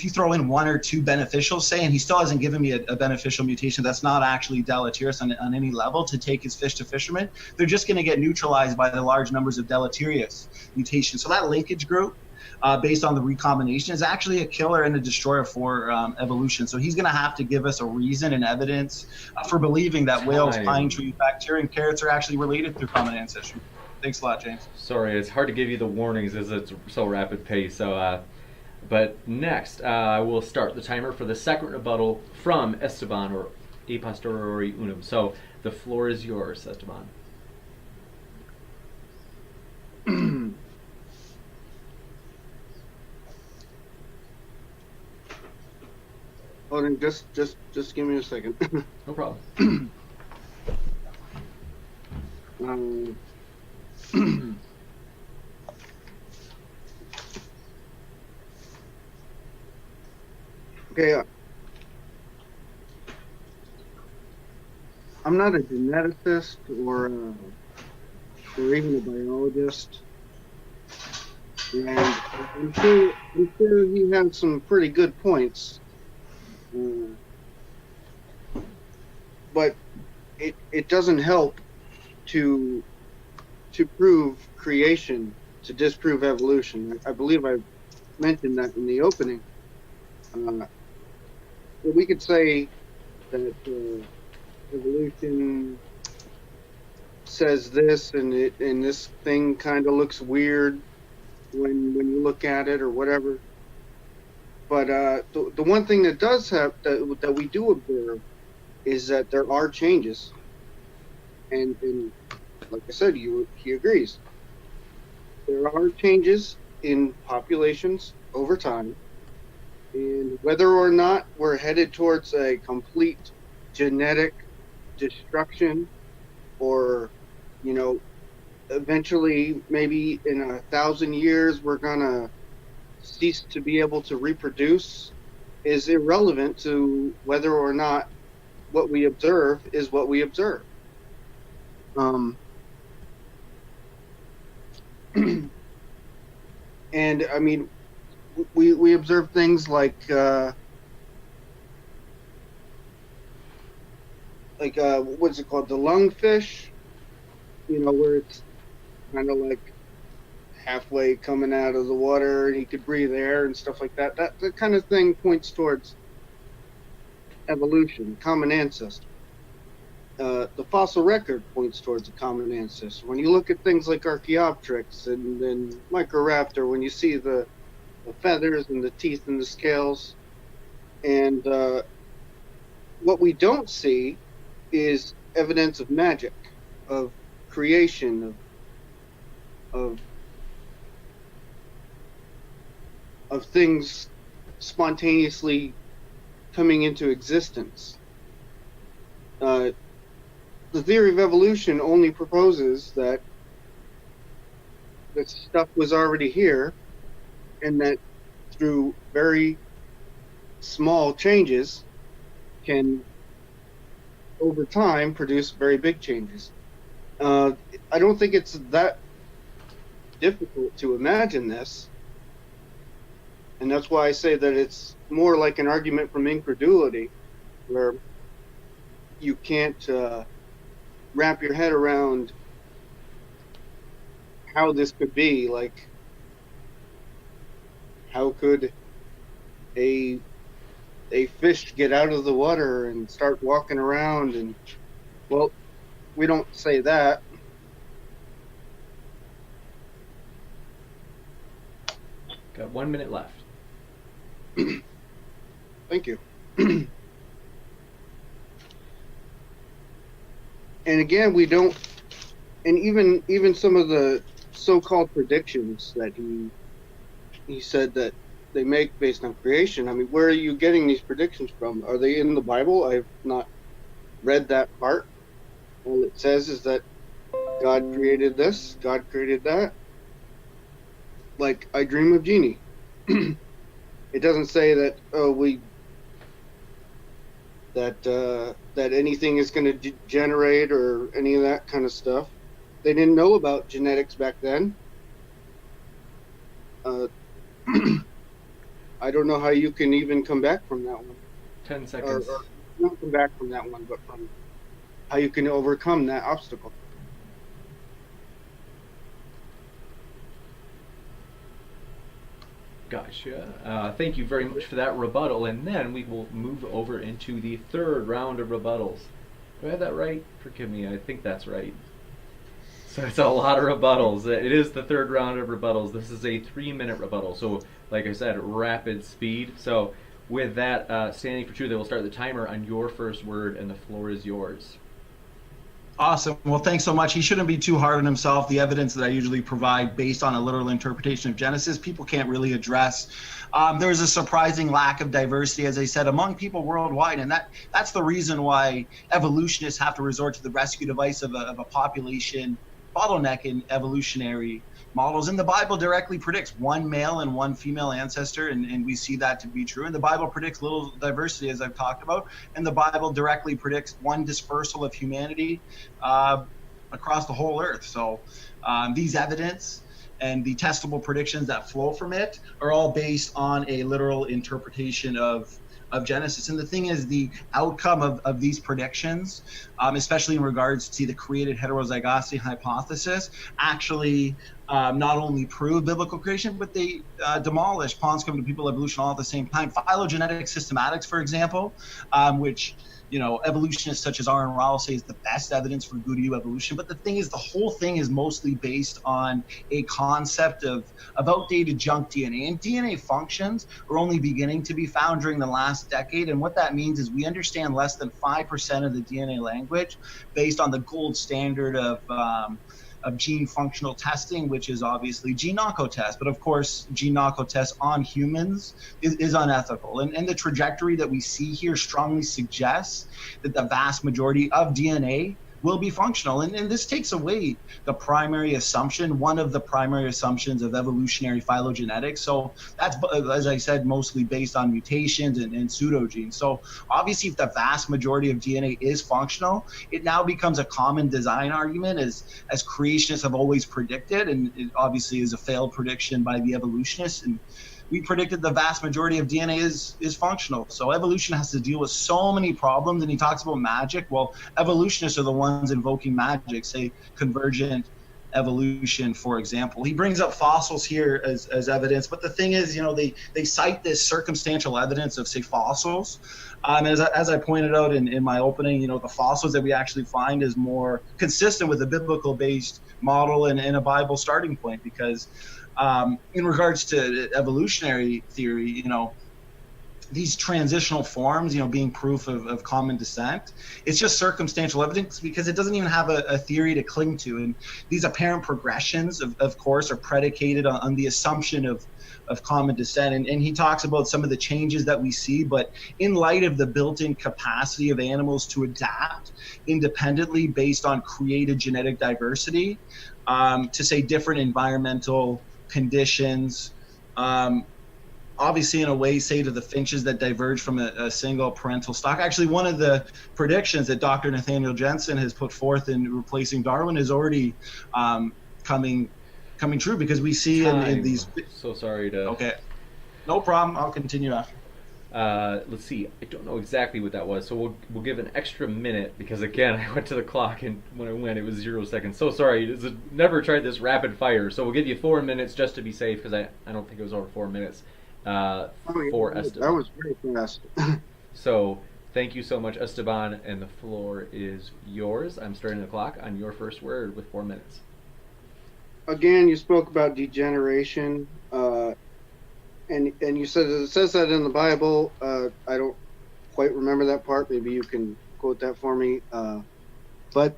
throw in one or two beneficials, say, and he still hasn't given me a beneficial mutation that's not actually deleterious on any level to take his fish to fishermen, they're just going to get neutralized by the large numbers of deleterious mutations. So that linkage group, based on the recombination, is actually a killer and a destroyer for evolution. So he's going to have to give us a reason and evidence for believing that whales, pine trees, bacteria, and carrots are actually related through common ancestry. Thanks a lot, James. Sorry, it's hard to give you the warnings as it's so rapid pace. So, but next, I will start the timer for the second rebuttal from Esteban, or Aposteriori Unum. So the floor is yours, Esteban. Hold on, just give me a second. No problem. Okay. I'm not a geneticist or even a biologist, and I'm sure he has some pretty good points. But it doesn't help to prove creation to disprove evolution. I believe I mentioned that in the opening. But we could say that evolution says this, and this thing kind of looks weird when you look at it or whatever. But the one thing that does have that we do observe is that there are changes, and like I said, he agrees. There are changes in populations over time, and whether or not we're headed towards a complete genetic destruction, or eventually maybe in 1,000 years we're gonna cease to be able to reproduce, is irrelevant to whether or not what we observe is what we observe. And I mean, we observe things like what's it called, the lungfish, where it's kind of like halfway coming out of the water and he could breathe air and stuff like that. That kind of thing points towards evolution, common ancestor. The fossil record points towards a common ancestor. When you look at things like Archaeopteryx and Microraptor, when you see the feathers and the teeth and the scales, and what we don't see is evidence of magic, of creation, of things spontaneously coming into existence. The theory of evolution only proposes that this stuff was already here, and that through very small changes can, over time, produce very big changes. I don't think it's that difficult to imagine this, and that's why I say that it's more like an argument from incredulity, where you can't wrap your head around how this could be. Like, how could a fish get out of the water and start walking around? And, well, we don't say that. Got 1 minute left. Thank you. And again, we don't, and even some of the so-called predictions that he said that they make based on creation. I mean, where are you getting these predictions from? Are they in the Bible? I've not read that part. All it says is that God created this, God created that. Like, I Dream of Jeannie. It doesn't say that that anything is going to degenerate or any of that kind of stuff. They didn't know about genetics back then. I don't know how you can even come back from that one. 10 seconds. Or not come back from that one, but from how you can overcome that obstacle. Gotcha. Thank you very much for that rebuttal, and then we will move over into the third round of rebuttals. Do I have that right? Forgive me, I think that's right. So it's a lot of rebuttals. It is the third round of rebuttals. This is a 3-minute rebuttal, so like I said, rapid speed. So with that, standing for truth, I will start the timer on your first word, and the floor is yours. Awesome. Well, thanks so much. He shouldn't be too hard on himself. The evidence that I usually provide based on a literal interpretation of Genesis, people can't really address. There's a surprising lack of diversity, as I said, among people worldwide, and that's the reason why evolutionists have to resort to the rescue device of a population bottleneck in evolutionary models. And the Bible directly predicts one male and one female ancestor, and we see that to be true. And the Bible predicts little diversity, as I've talked about, and the Bible directly predicts one dispersal of humanity across the whole earth. So these evidence and the testable predictions that flow from it are all based on a literal interpretation of Genesis. And the thing is, the outcome of these predictions, especially in regards to the created heterozygosity hypothesis, actually not only prove biblical creation, but they demolish Pons Covenant people evolution all at the same time. Phylogenetic systematics, for example, which evolutionists such as R. Rowell say is the best evidence for good evolution. But the thing is, the whole thing is mostly based on a concept of outdated junk DNA. And DNA functions are only beginning to be found during the last decade. And what that means is we understand less than 5% of the DNA language based on the gold standard of gene functional testing, which is obviously gene knockout test. But of course, gene knockout test on humans is unethical. And the trajectory that we see here strongly suggests that the vast majority of DNA will be functional. And this takes away the primary assumption, one of the primary assumptions of evolutionary phylogenetics. So that's, as I said, mostly based on mutations and pseudogenes. So obviously, if the vast majority of DNA is functional, it now becomes a common design argument as creationists have always predicted. And it obviously is a failed prediction by the evolutionists. And we predicted the vast majority of DNA is functional. So evolution has to deal with so many problems. And he talks about magic. Well, evolutionists are the ones invoking magic, say convergent evolution, for example. He brings up fossils here as evidence. But the thing is, they cite this circumstantial evidence of, say, fossils. As I pointed out in my opening, the fossils that we actually find is more consistent with a biblical-based model and a Bible starting point, because in regards to evolutionary theory, these transitional forms, being proof of common descent, it's just circumstantial evidence because it doesn't even have a theory to cling to. And these apparent progressions, of course, are predicated on the assumption of common descent. And he talks about some of the changes that we see, but in light of the built-in capacity of animals to adapt independently based on created genetic diversity, to say different environmental conditions, obviously in a way, say, to the finches that diverge from a single parental stock. Actually, one of the predictions that Dr. Nathaniel Jensen has put forth in replacing Darwin is already coming true, because we see in these. So sorry to. Okay, no problem. I'll continue after. Let's see. I don't know exactly what that was, so we'll give an extra minute, because again, I went to the clock and when I went, it was 0 seconds. So sorry. Never tried this rapid fire, so we'll give you 4 minutes just to be safe, because I don't think it was over 4 minutes. For Esteban. That was very fast. So thank you so much, Esteban, and the floor is yours. I'm starting the clock on your first word with 4 minutes. Again, you spoke about degeneration, and you said it says that in the Bible. I don't quite remember that part. Maybe you can quote that for me. But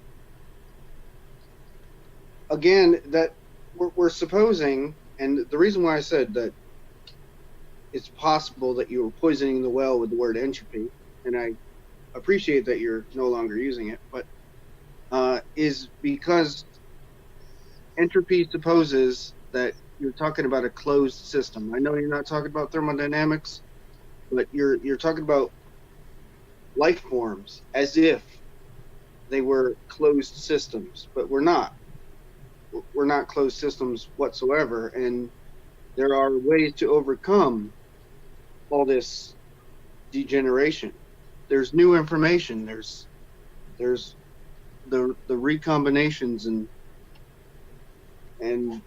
again, that we're supposing, and the reason why I said that it's possible that you were poisoning the well with the word entropy, and I appreciate that you're no longer using it, but is because entropy supposes that you're talking about a closed system. I know you're not talking about thermodynamics, but you're talking about life forms as if they were closed systems, but we're not. We're not closed systems whatsoever, and there are ways to overcome all this degeneration. There's new information. There's the recombinations and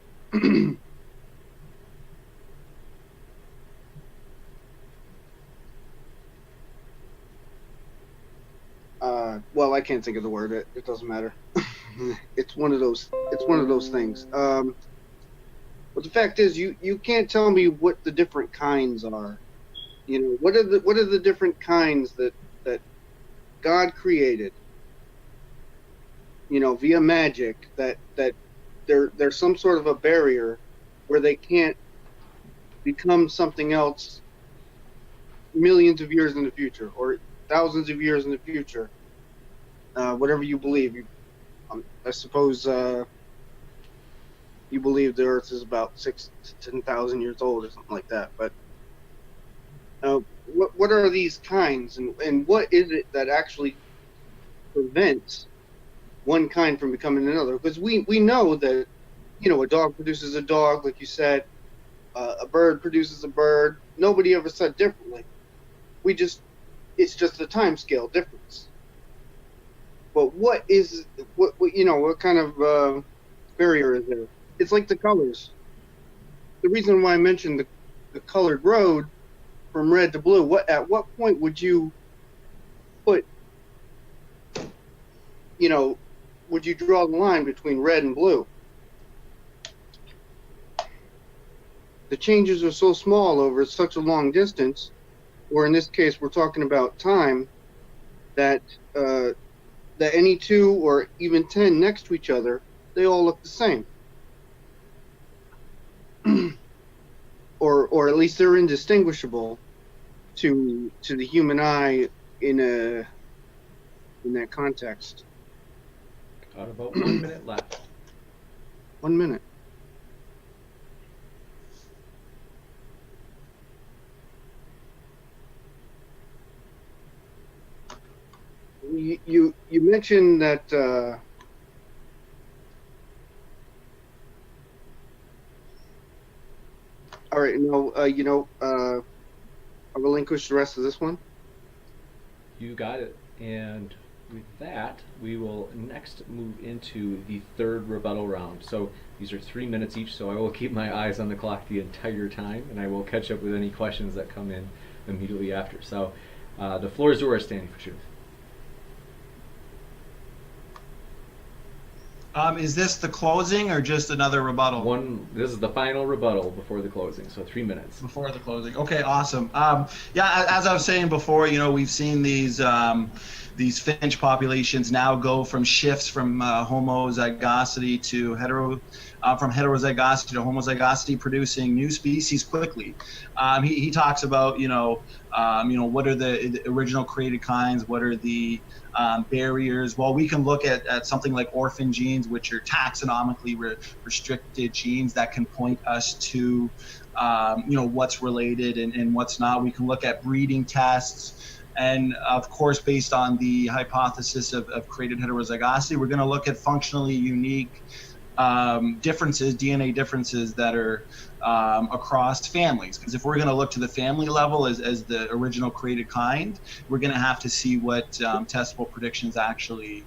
well, I can't think of the word. It doesn't matter. It's one of those things. But the fact is, you can't tell me what the different kinds are. What are the different kinds that God created? Via magic, that there's some sort of a barrier where they can't become something else millions of years in the future or thousands of years in the future. Whatever you believe. I suppose you believe the Earth is about 6,000 to 10,000 years old or something like that. But what are these kinds, and what is it that actually prevents one kind from becoming another? Because we know that a dog produces a dog, like you said, a bird produces a bird. Nobody ever said differently. It's just a time scale difference. But what kind of barrier is there? It's like the colors. The reason why I mentioned the colored road from red to blue, at what point would you put would you draw the line between red and blue? The changes are so small over such a long distance, or in this case, we're talking about time, that any two or even 10 next to each other, they all look the same. or at least they're indistinguishable to the human eye in that context. Got about 1 minute left. 1 minute. You mentioned that all right, I'll relinquish the rest of this one. You got it. And with that, we will next move into the third rebuttal round. So these are 3 minutes each, so I will keep my eyes on the clock the entire time, and I will catch up with any questions that come in immediately after. So the floor is yours, standing for truth. Is this the closing or just another rebuttal? This is the final rebuttal before the closing, so 3 minutes. Before the closing. Okay, awesome. Yeah, as I was saying before, we've seen these finch populations now go from shifts from homozygosity to from heterozygosity to homozygosity, producing new species quickly. He talks about what are the original created kinds, what are the barriers. Well, we can look at something like orphan genes, which are taxonomically restricted genes that can point us to what's related and what's not. We can look at breeding tests. And of course, based on the hypothesis of created heterozygosity, we're going to look at functionally unique differences, DNA differences that are across families. Because if we're going to look to the family level as the original created kind, we're going to have to see what testable predictions actually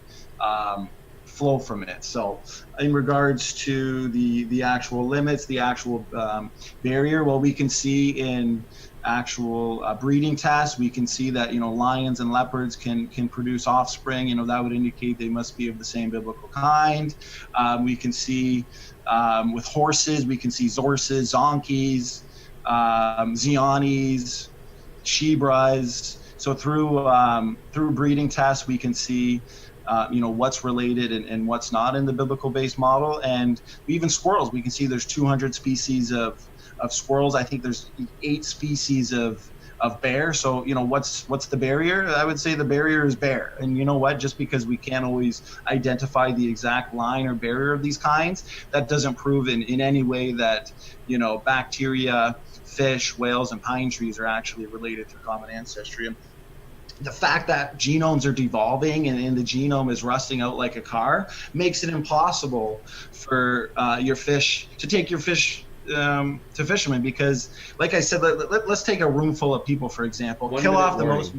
flow from it. So in regards to the actual limits, the actual barrier, well, we can see in actual breeding tests, we can see that lions and leopards can produce offspring. That would indicate they must be of the same biblical kind. We can see with horses, we can see zorses, zonkies, zianis, shebras. So through breeding tests, we can see what's related and what's not in the biblical based model. And even squirrels, we can see there's 200 species of squirrels. I think there's 8 species of bear. So what's the barrier? I would say the barrier is bear. And you know what? Just because we can't always identify the exact line or barrier of these kinds, that doesn't prove in any way that bacteria, fish, whales, and pine trees are actually related through common ancestry. And the fact that genomes are devolving and the genome is rusting out like a car makes it impossible for your fish to take your fish to fishermen, because like I said, let's take a room full of people, for example, kill off the most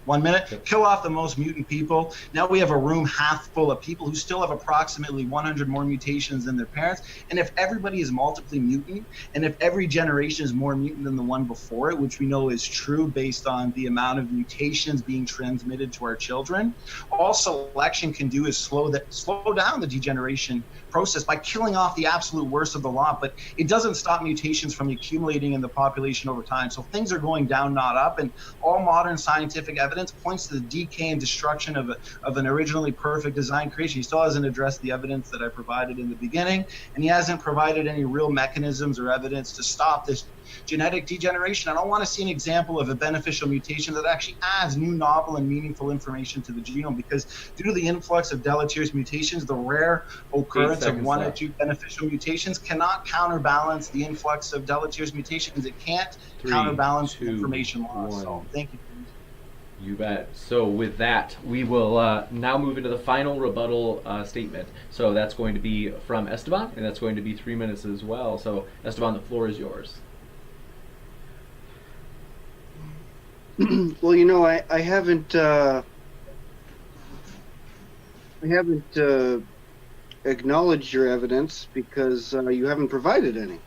1 minute, Yep. Kill off the most mutant people. Now we have a room half full of people who still have approximately 100 more mutations than their parents. And if everybody is multiply mutant, and if every generation is more mutant than the one before it, which we know is true based on the amount of mutations being transmitted to our children, all selection can do is slow down the degeneration process by killing off the absolute worst of the lot. But it doesn't stop mutations from accumulating in the population over time. So things are going down, not up. And all modern scientific evidence points to the decay and destruction of an originally perfect design creation. He still hasn't addressed the evidence that I provided in the beginning, and he hasn't provided any real mechanisms or evidence to stop this genetic degeneration. I don't want to see an example of a beneficial mutation that actually adds new, novel, and meaningful information to the genome, because due to the influx of deleterious mutations, the rare occurrence of 1 or 2 beneficial mutations cannot counterbalance the influx of deleterious mutations. It can't counterbalance the information loss. So thank you. You bet. So with that, we will now move into the final rebuttal statement. So that's going to be from Esteban, and that's going to be 3 minutes as well. So Esteban, the floor is yours. Well, I haven't acknowledged your evidence because you haven't provided any.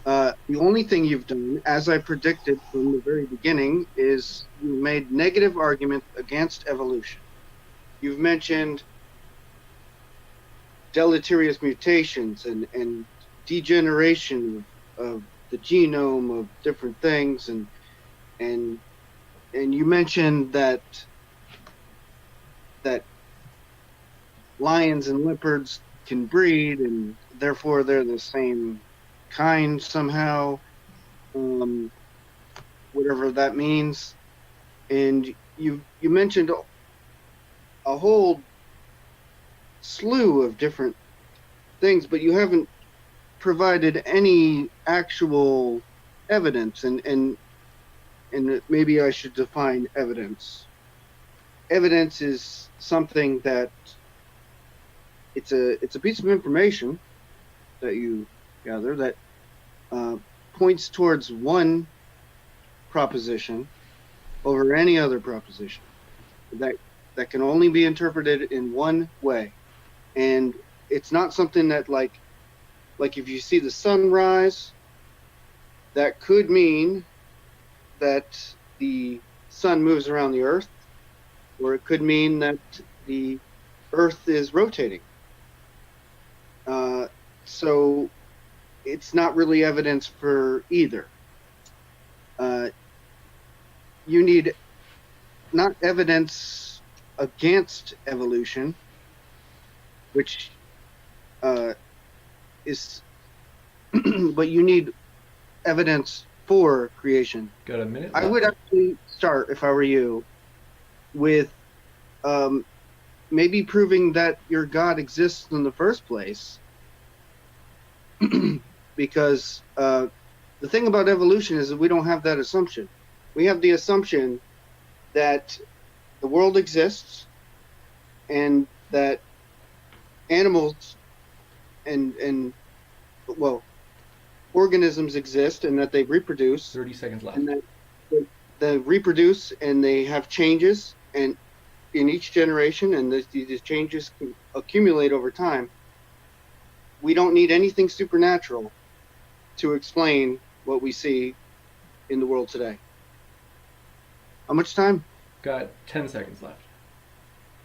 The only thing you've done, as I predicted from the very beginning, is you made negative arguments against evolution. you've mentioned deleterious mutations and degeneration of the genome of different things, and you mentioned that lions and leopards can breed, and therefore they're the same kind somehow, whatever that means. And you mentioned a whole slew of different things, but you haven't provided any actual evidence, and maybe I should define evidence. Evidence is something that it's a piece of information that you gather that points towards one proposition over any other proposition that can only be interpreted in one way. And it's not something that like if you see the sun rise, that could mean that the sun moves around the earth, or it could mean that the earth is rotating. So it's not really evidence for either. You need not evidence against evolution, which is, but you need evidence for creation. Got a minute I left. would actually start, if I were you, with maybe proving that your God exists in the first place. Because the thing about evolution is that we don't have that assumption. We have the assumption that the world exists and that animals and organisms exist and that they reproduce. 30 seconds left. And that they reproduce and they have changes and in each generation, and these changes can accumulate over time. We don't need anything supernatural to explain what we see in the world today. How much time? Got 10 seconds left.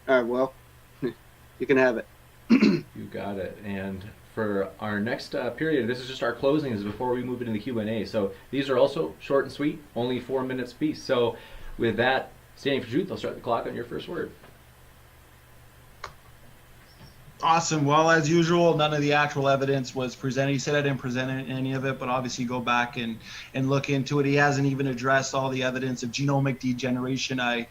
All right, well, you can have it. You got it. And for our next period, this is just our closings before we move into the Q&A. So these are also short and sweet, only 4 minutes apiece. So with that, standing for truth, I'll start the clock on your first word. Awesome. Well, as usual, none of the actual evidence was presented. He said I didn't present any of it, but obviously go back and look into it. He hasn't even addressed all the evidence of genomic degeneration I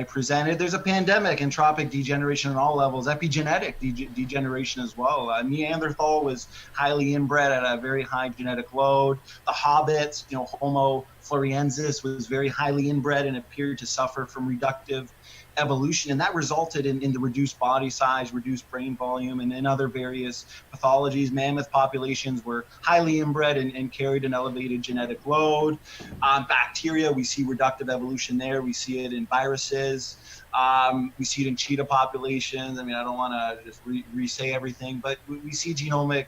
presented. There's a pandemic, entropic degeneration on all levels, epigenetic degeneration as well. Neanderthal was highly inbred at a very high genetic load. The hobbits, Homo floresiensis was very highly inbred and appeared to suffer from reductive evolution, and that resulted in the reduced body size, reduced brain volume, and other various pathologies. Mammoth populations were highly inbred and carried an elevated genetic load. Bacteria, we see reductive evolution there. We see it in viruses. We see it in cheetah populations. I mean, I don't want to just re-say everything, but we see genomic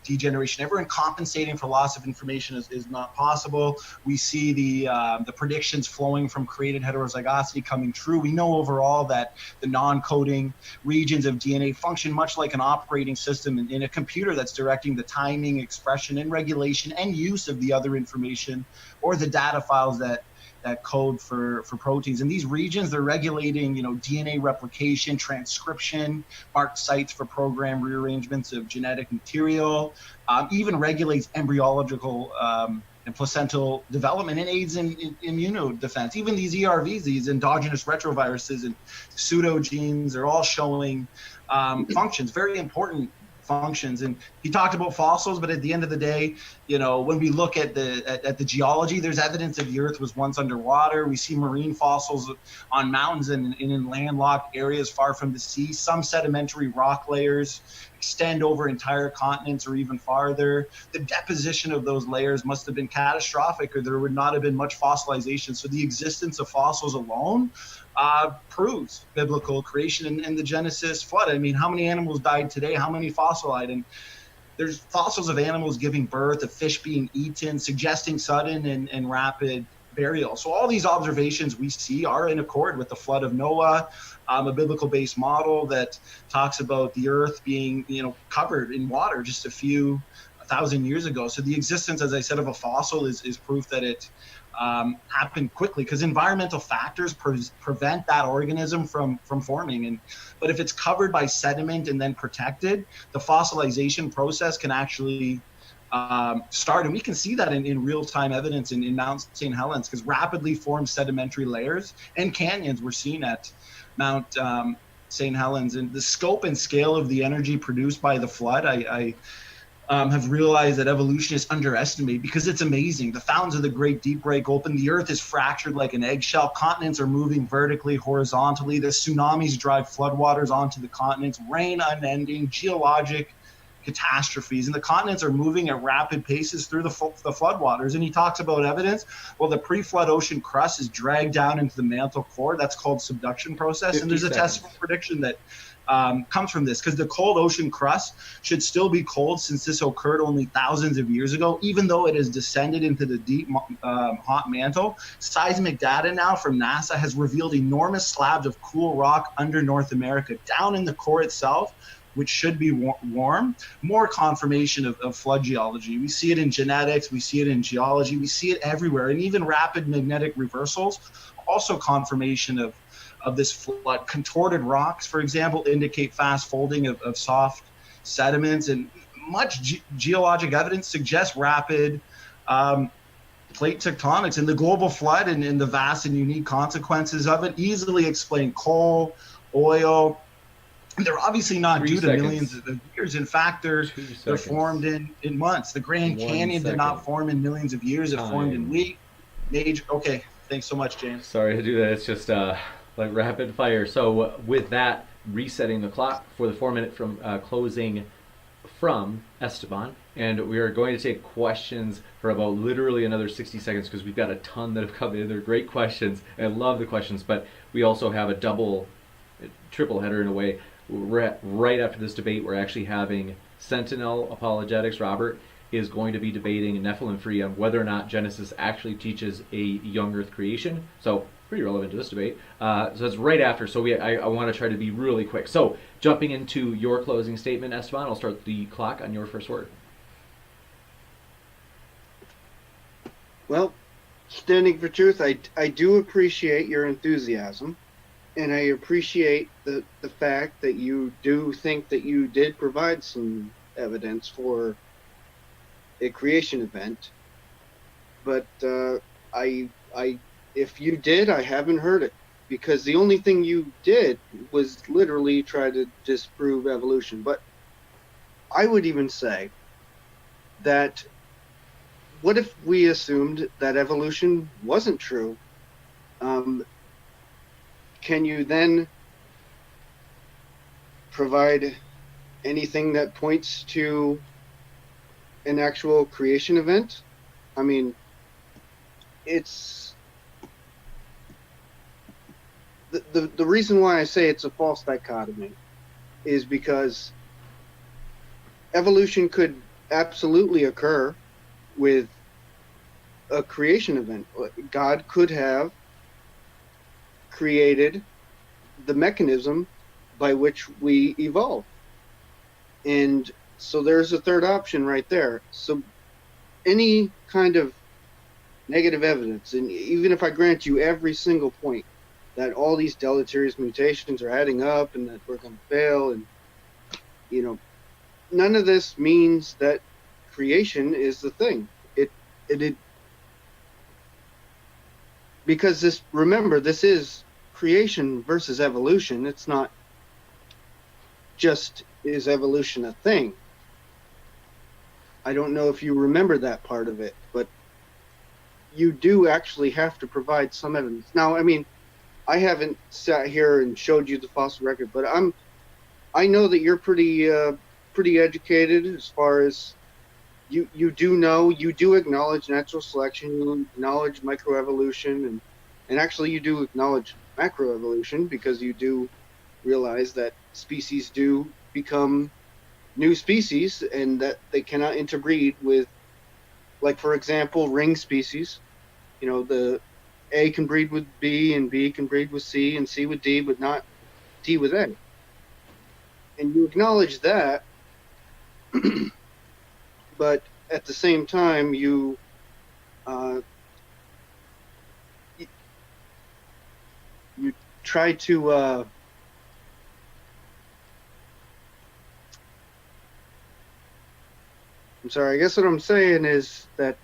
degeneration. Everyone compensating for loss of information is not possible. We see the predictions flowing from created heterozygosity coming true. We know overall that the non-coding regions of DNA function much like an operating system in a computer that's directing the timing, expression, and regulation and use of the other information or the data files that code for proteins. And these regions, they're regulating, DNA replication, transcription, marked sites for program rearrangements of genetic material, even regulates embryological and placental development and aids in immunodefense. Even these ERVs, these endogenous retroviruses and pseudogenes are all showing functions, very important functions. And he talked about fossils, but at the end of the day, when we look at the geology, there's evidence that the earth was once underwater. We see marine fossils on mountains and in landlocked areas far from the sea. Some sedimentary rock layers extend over entire continents or even farther. The deposition of those layers must have been catastrophic, or there would not have been much fossilization. So the existence of fossils alone proves biblical creation and the Genesis flood. I mean, how many animals died today? How many fossilized? And there's fossils of animals giving birth, of fish being eaten, suggesting sudden and rapid burial. So all these observations we see are in accord with the flood of Noah, a biblical-based model that talks about the earth being, covered in water just a few thousand years ago. So the existence, as I said, of a fossil is proof that it happened quickly, because environmental factors prevent that organism from forming. But if it's covered by sediment and then protected, the fossilization process can actually start. And we can see that in real-time evidence in Mount St. Helens, because rapidly formed sedimentary layers and canyons were seen at Mount St. Helens. And the scope and scale of the energy produced by the flood, I have realized that evolutionists underestimate, because it's amazing. The fountains of the great deep break open. The earth is fractured like an eggshell. Continents are moving vertically, horizontally. The tsunamis drive floodwaters onto the continents. Rain unending, geologic catastrophes, and the continents are moving at rapid paces through the floodwaters. And he talks about evidence. Well, the pre-flood ocean crust is dragged down into the mantle core. That's called subduction process. And there's a testable prediction that comes from this, because the cold ocean crust should still be cold, since this occurred only thousands of years ago, even though it has descended into the deep hot mantle. Seismic data now from NASA has revealed enormous slabs of cool rock under North America, down in the core itself, which should be warm. More confirmation of flood geology. We see it in genetics, we see it in geology, we see it everywhere, and even rapid magnetic reversals, also confirmation of this flood. Contorted rocks, for example, indicate fast folding of soft sediments, and much geologic evidence suggests rapid plate tectonics. And the global flood and the vast and unique consequences of it easily explain coal, oil. They're obviously not due to millions of years. In fact, they're formed in months. The Grand Canyon did not form in millions of years. It formed in weeks. Okay, thanks so much, James. Sorry to do that. It's just like rapid fire. So with that, resetting the clock for the 4-minute from closing from Esteban, and we are going to take questions for about literally another 60 seconds, because we've got a ton that have come in. They're great questions. I love the questions, but we also have a triple header in a way. Right after this debate, we're actually having Sentinel Apologetics. Robert is going to be debating Nephilim Free on whether or not Genesis actually teaches a young Earth creation. So pretty relevant to this debate. So it's right after. So I want to try to be really quick. So jumping into your closing statement, Esteban, I'll start the clock on your first word. Well, standing for truth, I do appreciate your enthusiasm. And I appreciate the fact that you do think that you did provide some evidence for a creation event. But if you did, I haven't heard it, because the only thing you did was literally try to disprove evolution. But I would even say that, what if we assumed that evolution wasn't true? Can you then provide anything that points to an actual creation event? I mean, it's the reason why I say it's a false dichotomy is because evolution could absolutely occur with a creation event. God could have created the mechanism by which we evolve. And so there's a third option right there. So any kind of negative evidence, and even if I grant you every single point that all these deleterious mutations are adding up and that we're going to fail, and none of this means that creation is the thing. It because remember, this is creation versus evolution. It's not just, is evolution a thing? I don't know if you remember that part of it, but you do actually have to provide some evidence. Now, I mean, I haven't sat here and showed you the fossil record, but I know that you're pretty educated as far as you do acknowledge natural selection, you acknowledge microevolution, and actually you do acknowledge macroevolution, because you do realize that species do become new species and that they cannot interbreed with, like, for example, ring species. the A can breed with B, and B can breed with C, and C with D, but not D with A. And you acknowledge that, but at the same time, you try to I'm sorry, I guess what I'm saying is that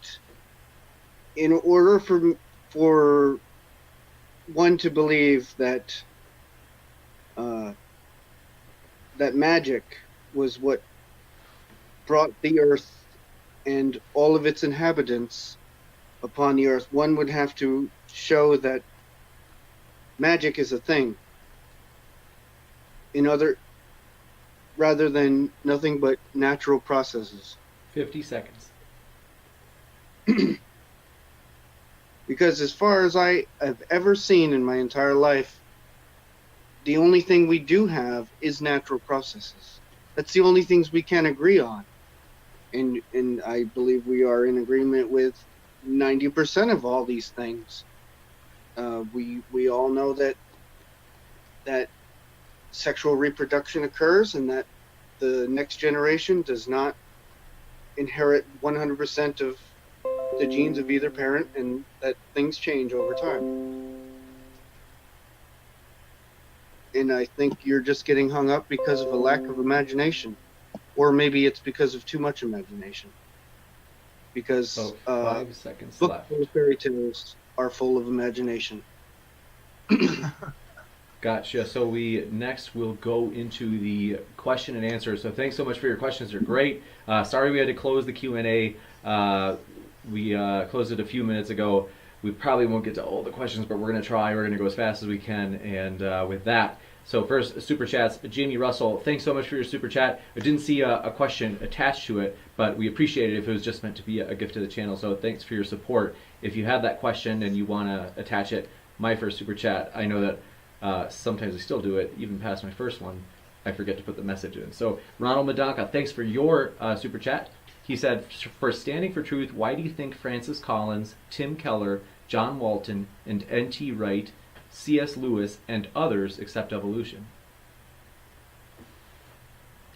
in order for one to believe that that magic was what brought the earth and all of its inhabitants upon the earth, one would have to show that magic is a thing rather than nothing but natural processes. 50 seconds. Because as far as I have ever seen in my entire life, the only thing we do have is natural processes. That's the only things we can agree on. And I believe we are in agreement with 90% of all these things. We all know that sexual reproduction occurs and that the next generation does not inherit 100% of the genes of either parent, and that things change over time. And I think you're just getting hung up because of a lack of imagination, or maybe it's because of too much imagination. Because 5 seconds books left. and fairy tales are full of imagination. Gotcha. So next we'll go into the question and answer. So thanks so much for your questions. They're great. Sorry we had to close the Q&A. We closed it a few minutes ago. We probably won't get to all the questions, but we're going to try. We're going to go as fast as we can. And with that, so first, Super Chats. Jamie Russell, thanks so much for your Super Chat. I didn't see a question attached to it, but we appreciate it if it was just meant to be a gift to the channel. So thanks for your support. If you have that question and you want to attach it, my first Super Chat, I know that sometimes I still do it, even past my first one. I forget to put the message in. So Ronald Madanka, thanks for your Super Chat. He said, for Standing for Truth, why do you think Francis Collins, Tim Keller, John Walton, and N.T. Wright, C.S. Lewis, and others accept evolution?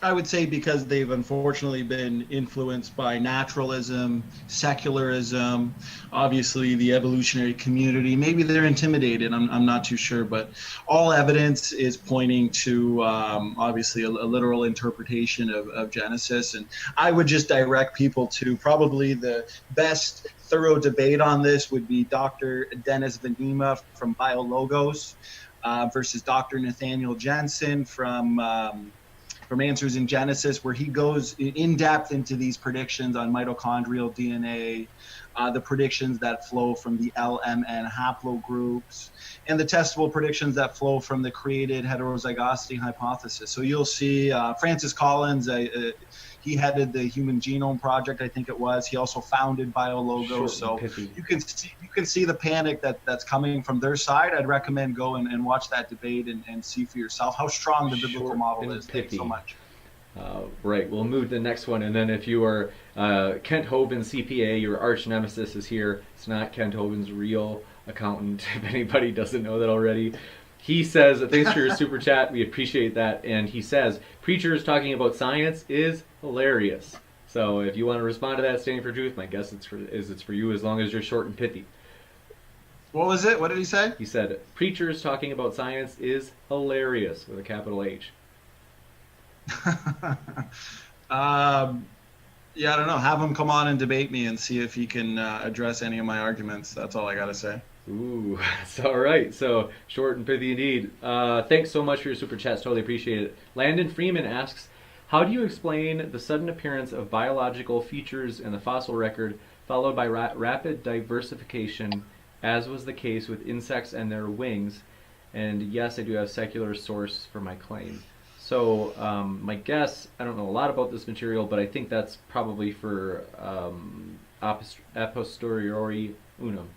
I would say because they've unfortunately been influenced by naturalism, secularism, obviously the evolutionary community. Maybe they're intimidated. I'm not too sure, but all evidence is pointing to obviously a literal interpretation of Genesis. And I would just direct people to probably the best thorough debate on this would be Dr. Dennis Venema from BioLogos versus Dr. Nathaniel Jensen from Answers in Genesis, where he goes in depth into these predictions on mitochondrial DNA, the predictions that flow from the LMN haplogroups, and the testable predictions that flow from the created heterozygosity hypothesis. So you'll see Francis Collins, he headed the Human Genome Project, I think it was. He also founded BioLogos. So you can see the panic that's coming from their side. I'd recommend go and watch that debate and see for yourself how strong the biblical model is. Thanks so much. Right, we'll move to the next one. And then if you are Kent Hovind, CPA, your arch nemesis is here. It's not Kent Hovind's real accountant, if anybody doesn't know that already. He says, thanks for your super chat. We appreciate that. And he says, preachers talking about science is hilarious. So if you want to respond to that, Standing for Truth, my guess it's for you, as long as you're short and pithy. What was it? What did he say? He said, preachers talking about science is hilarious, with a capital H. Yeah, I don't know. Have him come on and debate me and see if he can address any of my arguments. That's all I got to say. Ooh, that's all right. So short and pithy indeed. Thanks so much for your super chats. Totally appreciate it. Landon Freeman asks, how do you explain the sudden appearance of biological features in the fossil record, followed by rapid diversification, as was the case with insects and their wings? And yes, I do have secular source for my claim. So my guess, I don't know a lot about this material, but I think that's probably for Aposteriori Unum.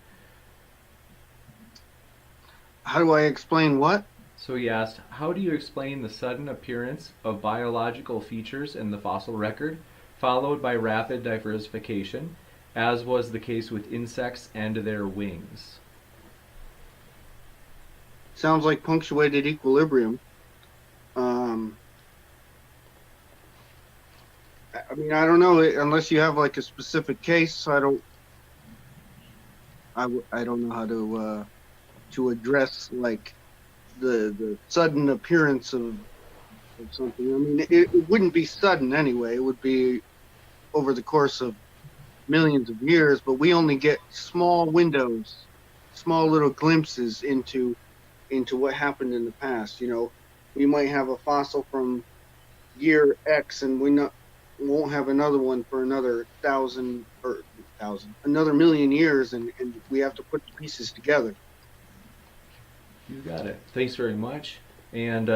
How do I explain what? So he asked, how do you explain the sudden appearance of biological features in the fossil record, followed by rapid diversification, as was the case with insects and their wings. Sounds like punctuated equilibrium. I mean, I don't know, unless you have like a specific case. I don't know how to address like the sudden appearance of something. I mean, it wouldn't be sudden anyway. It would be over the course of millions of years, but we only get small windows, small little glimpses into what happened in the past. You know, we might have a fossil from year X, and we won't have another one for another another million years, and we have to put the pieces together. You got it. Thanks very much. And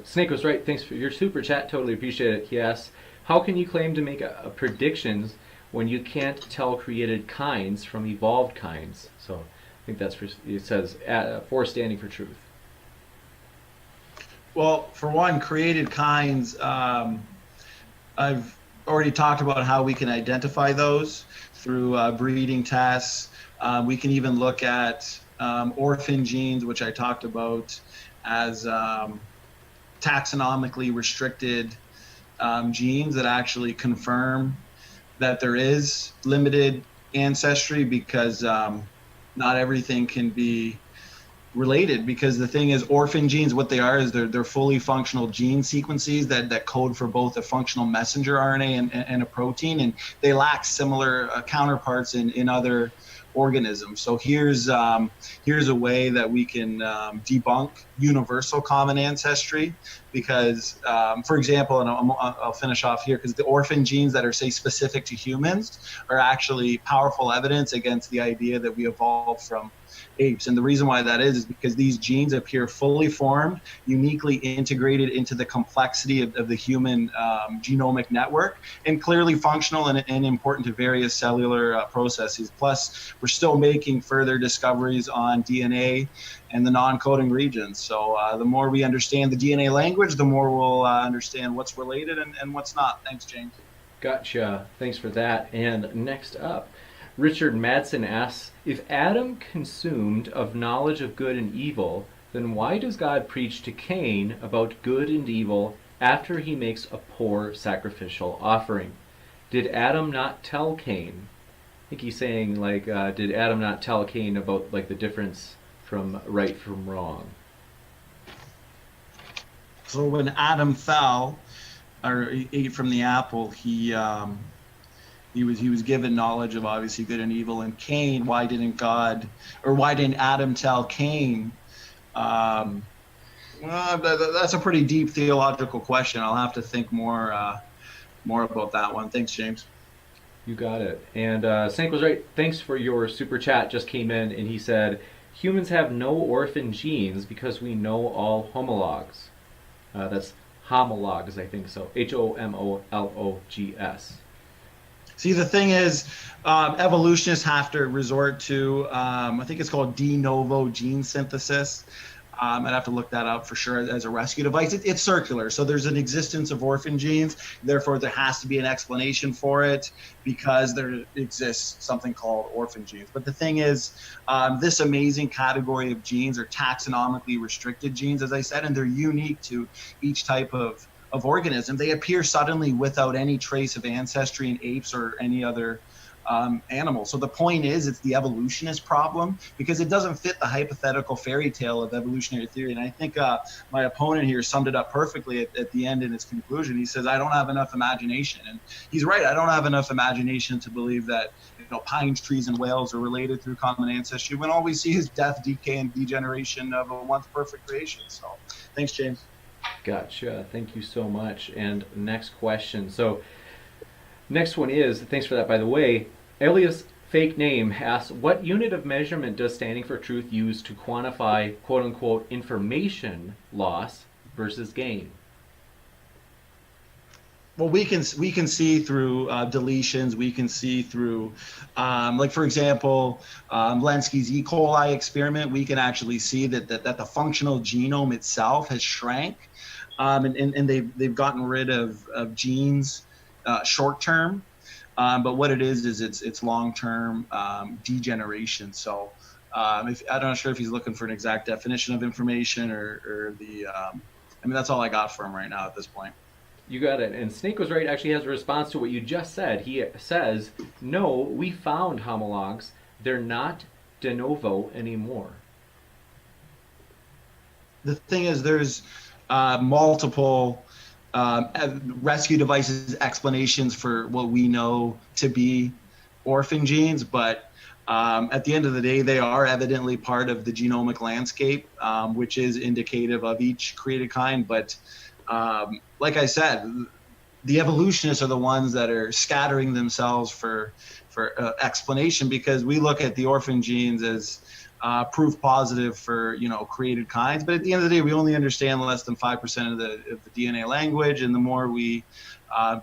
Snake was right. Thanks for your super chat. Totally appreciate it. He asks, how can you claim to make predictions when you can't tell created kinds from evolved kinds? So I think that's for, it says, for standing for truth. Well, for one, created kinds, I've already talked about how we can identify those through breeding tests. We can even look at orphan genes, which I talked about as taxonomically restricted genes that actually confirm that there is limited ancestry, because not everything can be related. Because the thing is, orphan genes, what they are is they're fully functional gene sequences that code for both a functional messenger RNA and a protein, and they lack similar counterparts in other organisms. So here's a way that we can debunk universal common ancestry, because for example, and I'll finish off here, because the orphan genes that are, say, specific to humans are actually powerful evidence against the idea that we evolved from apes. And the reason why that is because these genes appear fully formed, uniquely integrated into the complexity of the human genomic network, and clearly functional and important to various cellular processes. Plus, we're still making further discoveries on DNA and the non-coding regions. So the more we understand the DNA language, the more we'll understand what's related and what's not. Thanks, James. Gotcha. Thanks for that. And next up, Richard Madsen asks, if Adam consumed of knowledge of good and evil, then why does God preach to Cain about good and evil after he makes a poor sacrificial offering? Did Adam not tell Cain? I think he's saying, like, did Adam not tell Cain about, like, the difference from right from wrong? So when Adam fell, or ate from the apple, he was given knowledge of obviously good and evil. And Cain, why didn't Adam tell Cain? Well, that's a pretty deep theological question. I'll have to think more about that one. Thanks, James. You got it. And Snake was right. Thanks for your super chat. Just came in, and he said, humans have no orphan genes because we know all homologs. That's homologs, I think so. HOMOLOGS. See, the thing is, evolutionists have to resort to, I think it's called de novo gene synthesis. I'd have to look that up for sure as a rescue device. It's circular, so there's an existence of orphan genes. Therefore, there has to be an explanation for it, because there exists something called orphan genes. But the thing is, this amazing category of genes are taxonomically restricted genes, as I said, and they're unique to each type of organism. They appear suddenly without any trace of ancestry in apes or any other animal. So the point is, it's the evolutionist problem, because it doesn't fit the hypothetical fairy tale of evolutionary theory. And I think my opponent here summed it up perfectly at the end in his conclusion. He says, I don't have enough imagination. And he's right. I don't have enough imagination to believe that pine trees and whales are related through common ancestry, when all we see is death, decay, and degeneration of a once perfect creation. So thanks, James. Gotcha. Thank you so much. And next question. So next one is, thanks for that, by the way, alias fake name asks, what unit of measurement does standing for truth use to quantify quote-unquote information loss versus gain? Well, we can see through deletions. We can see through, like, for example, Lenski's E. coli experiment. We can actually see that the functional genome itself has shrank, and they've gotten rid of genes short term. But what it is it's long-term degeneration. So if, I'm not sure if he's looking for an exact definition of information or the, I mean, that's all I got for him right now at this point. You got it. And Snake was right, actually has a response to what you just said. He says, no, we found homologs. They're not de novo anymore. The thing is, there's multiple rescue devices explanations for what we know to be orphan genes, but at the end of the day, they are evidently part of the genomic landscape, which is indicative of each created kind. But like I said, the evolutionists are the ones that are scattering themselves for explanation, because we look at the orphan genes as proof positive for, you know, created kinds. But at the end of the day, we only understand less than 5% of the DNA language. And the more we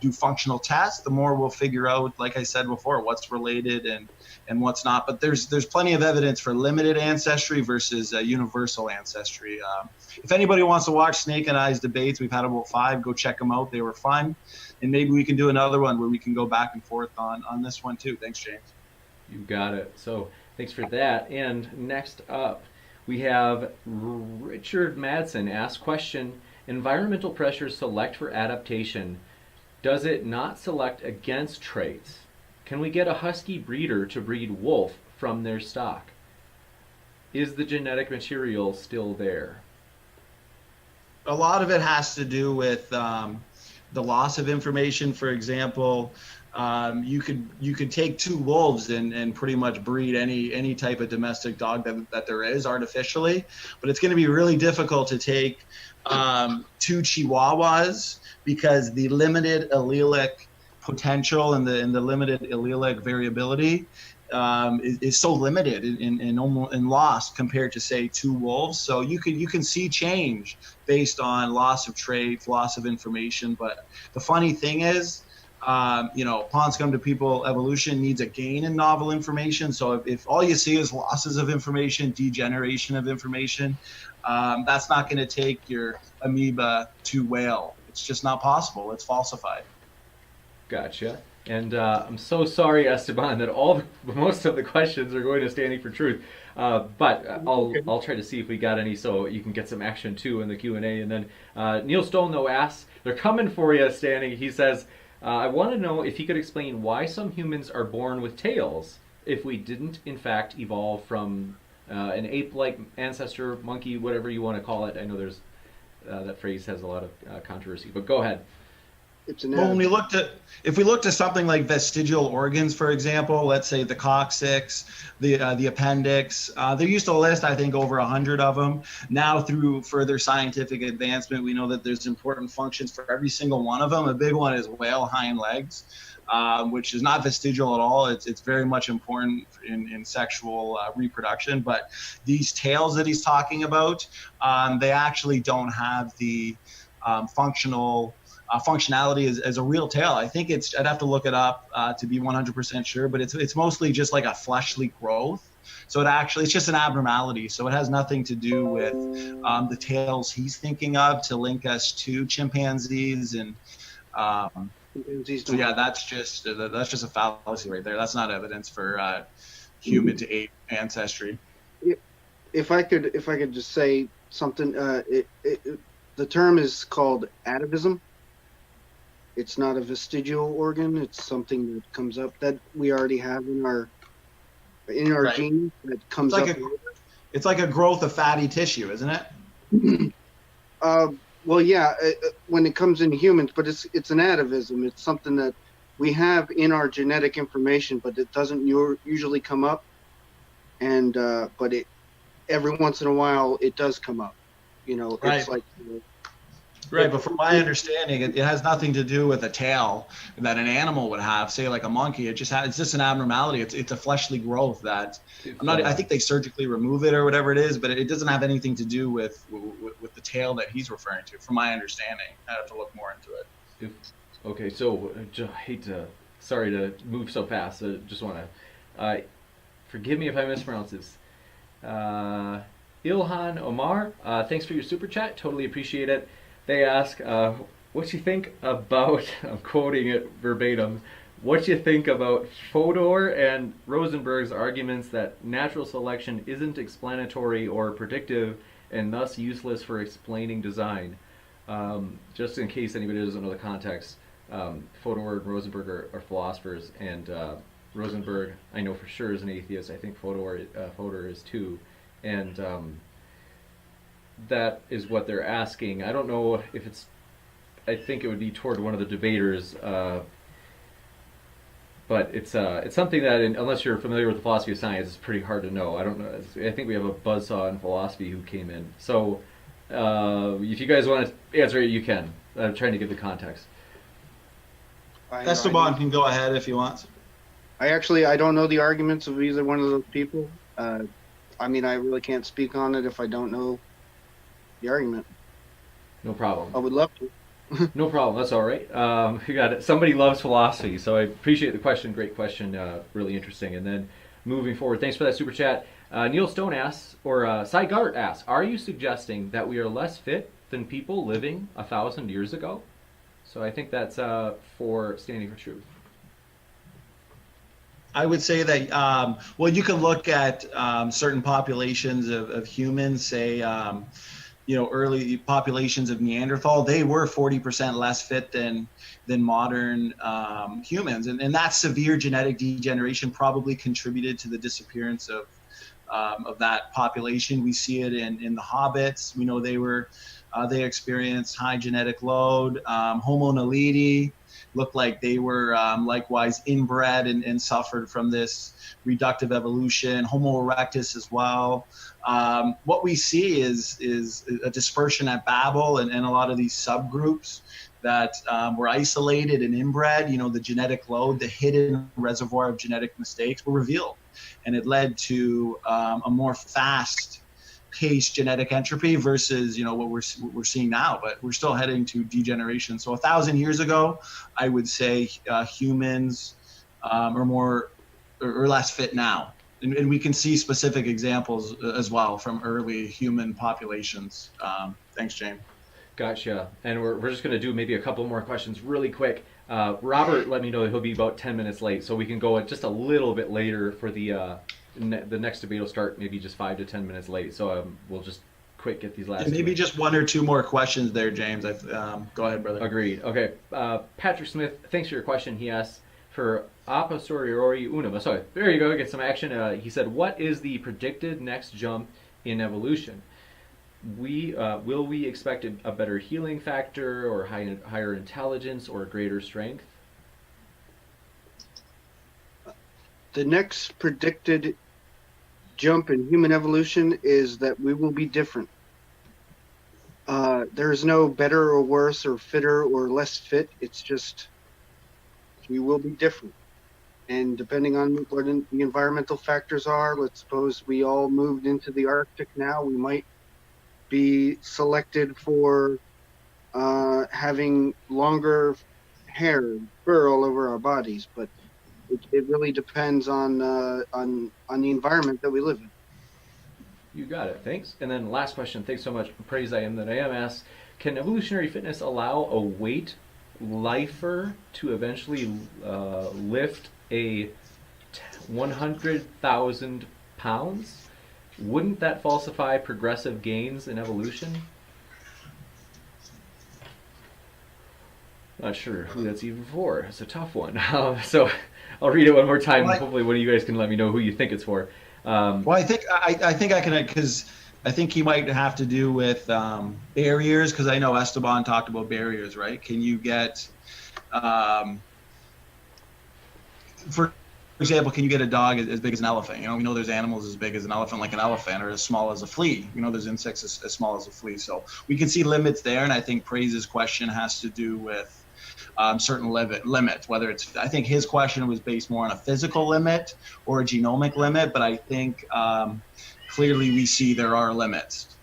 do functional tests, the more we'll figure out, like I said before, what's related and what's not. But there's plenty of evidence for limited ancestry versus universal ancestry. If anybody wants to watch Snake and I's debates, we've had about 5. Go check them out. They were fun. And maybe we can do another one where we can go back and forth on this one too. Thanks, James. You got it. So thanks for that. And next up, we have Richard Madsen asks question, environmental pressures select for adaptation. Does it not select against traits? Can we get a husky breeder to breed wolf from their stock? Is the genetic material still there? A lot of it has to do with the loss of information. For example, you could take 2 wolves and pretty much breed any type of domestic dog that there is artificially, but it's going to be really difficult to take 2 Chihuahuas, because the limited allelic potential and the limited allelic variability is so limited and lost compared to, say, 2 wolves. So you can see change based on loss of traits, loss of information. But the funny thing is, you know, pawns come to people evolution needs a gain in novel information. So if all you see is losses of information, degeneration of information, that's not going to take your amoeba to whale. It's just not possible. It's falsified. Gotcha. And I'm so sorry, Esteban, that most of the questions are going to Standing for Truth. But I'll try to see if we got any, so you can get some action too in the Q&A. And then Neil Stone though asks, they're coming for you, Standing. He says, I want to know if he could explain why some humans are born with tails if we didn't in fact evolve from an ape-like ancestor, monkey, whatever you want to call it. I know there's that phrase has a lot of controversy, but go ahead. Well, if we looked at something like vestigial organs, for example, let's say the coccyx, the appendix, there used to list, I think, over 100 of them. Now, through further scientific advancement, we know that there's important functions for every single one of them. A big one is whale hind legs, which is not vestigial at all. It's very much important in sexual reproduction. But these tails that he's talking about, they actually don't have the functionality as a real tail. I think I'd have to look it up to be 100% sure, but it's mostly just like a fleshly growth. So it's just an abnormality. So it has nothing to do with the tails he's thinking of to link us to chimpanzees. And so yeah, that's just a fallacy right there. That's not evidence for human to ape ancestry. If I could just say something, the term is called atavism. It's not a vestigial organ. It's something that comes up that we already have in our right. Gene that comes up. It's like a growth of fatty tissue, isn't it? Well, yeah, when it comes in humans, but it's an atavism. It's something that we have in our genetic information, but it doesn't usually come up. And but every once in a while it does come up. You know, right. It's like. Right, but from my understanding, it has nothing to do with a tail that an animal would have, say like a monkey. It's just an abnormality. It's a fleshly growth that I think they surgically remove it or whatever it is, but it doesn't have anything to do with the tail that he's referring to. From my understanding, I have to look more into it. Okay, so sorry to move so fast. I just want to forgive me if I mispronounce this. Ilhan Omar, thanks for your super chat. Totally appreciate it. They ask, what you think about, I'm quoting it verbatim, what you think about Fodor and Rosenberg's arguments that natural selection isn't explanatory or predictive and thus useless for explaining design. Just in case anybody doesn't know the context, Fodor and Rosenberg are philosophers, and Rosenberg, I know for sure, is an atheist. I think Fodor is too, and that is what they're asking. I don't know if it's. I think it would be toward one of the debaters, but it's something that, unless you're familiar with the philosophy of science, it's pretty hard to know. I don't know. I think we have a buzzsaw in philosophy who came in. So if you guys want to answer it, you can. I'm trying to give the context. Esteban can go ahead if he wants. I don't know the arguments of either one of those people. I really can't speak on it if I don't know the argument. No problem. I would love to. No problem. That's all right. You got it. Somebody loves philosophy, so I appreciate the question. Great question. Really interesting. And then moving forward, thanks for that super chat. Neil Stone asks, or Cy Gart asks, are you suggesting that we are less fit than people living 1,000 years ago? So I think that's for standing for truth. I would say that, you can look at certain populations of humans, say, early populations of Neanderthal. They were 40% less fit than modern humans. And that severe genetic degeneration probably contributed to the disappearance of that population. We see it in the hobbits. We know they experienced high genetic load. Homo naledi looked like they were likewise inbred and suffered from this reductive evolution. Homo erectus as well. What we see is a dispersion at Babel and a lot of these subgroups that were isolated and inbred. The genetic load, the hidden reservoir of genetic mistakes were revealed, and it led to a more fast-paced genetic entropy versus what we're seeing now. But we're still heading to degeneration. So 1,000 years ago, I would say humans are more or less fit now. And we can see specific examples as well from early human populations. Thanks, James. Gotcha. And we're just going to do maybe a couple more questions really quick. Robert let me know that he'll be about 10 minutes late, so we can go just a little bit later for the next debate will start maybe just 5 to 10 minutes late. So we'll just quick get these last. And maybe just one or two more questions there, James. Go ahead, brother. Agreed. Okay. Patrick Smith, thanks for your question. He asks for Aposteriori Unum. Sorry, there you go. Get some action. He said, what is the predicted next jump in evolution? Will we expect a better healing factor or higher intelligence or greater strength? The next predicted jump in human evolution is that we will be different. There is no better or worse or fitter or less fit. It's just we will be different. And depending on what the environmental factors are, let's suppose we all moved into the Arctic now, we might be selected for having longer hair, fur all over our bodies. But it really depends on the environment that we live in. You got it. Thanks. And then last question. Thanks so much. Praise I am that I am asks, can evolutionary fitness allow a weight lifer to eventually lift a 100,000 pounds? Wouldn't that falsify progressive gains in evolution? Not sure who that's even for. It's a tough one. So I'll read it one more time. Well, hopefully one of you guys can let me know who you think it's for. I think I can, because I think he might have to do with barriers, because I know Esteban talked about barriers, right? Can you get, for example, can you get a dog as big as an elephant? We know there's animals as big as an elephant, like an elephant, or as small as a flea. There's insects as small as a flea. So we can see limits there, and I think Praise's question has to do with certain limits, whether it's, I think his question was based more on a physical limit or a genomic limit, but I think clearly we see there are limits.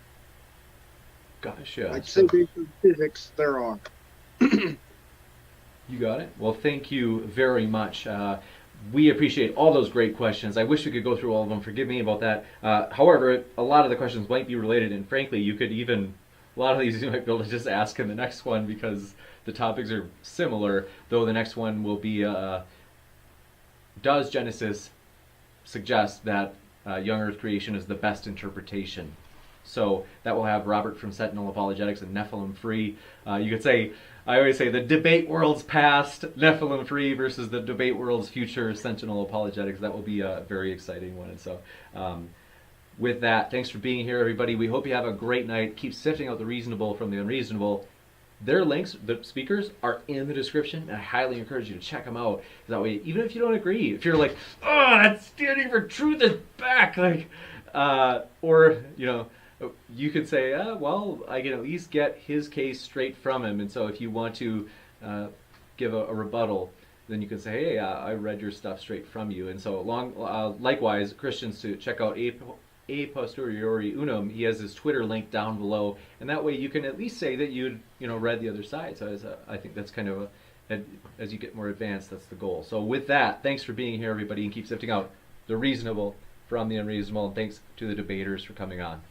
Gotcha. I'd say based on physics, there are. You got it. Well, thank you very much. We appreciate all those great questions. I wish we could go through all of them. Forgive me about that. However, a lot of the questions might be related, and frankly, you could even, a lot of these you might be able to just ask in the next one because the topics are similar, though the next one will be does Genesis suggest that young Earth creation is the best interpretation? So that will have Robert from Sentinel Apologetics and Nephilim Free. You could say, I always say, the debate world's past, Nephilim Free, versus the debate world's future, Sentinel Apologetics. That will be a very exciting one. And so with that, thanks for being here, everybody. We hope you have a great night. Keep sifting out the reasonable from the unreasonable. Their links, the speakers, are in the description, and I highly encourage you to check them out. That way, even if you don't agree, if you're like, oh, that standing for truth is back, like, or, you know, you could say, well, I can at least get his case straight from him. And so if you want to give a rebuttal, then you can say, hey, I read your stuff straight from you. And so likewise, Christians, to check out Aposteriori Unum, he has his Twitter link down below, and that way you can at least say that you read the other side. So I think that's kind of as you get more advanced, that's the goal. So with that, thanks for being here, everybody, and keep sifting out the reasonable from the unreasonable, and thanks to the debaters for coming on.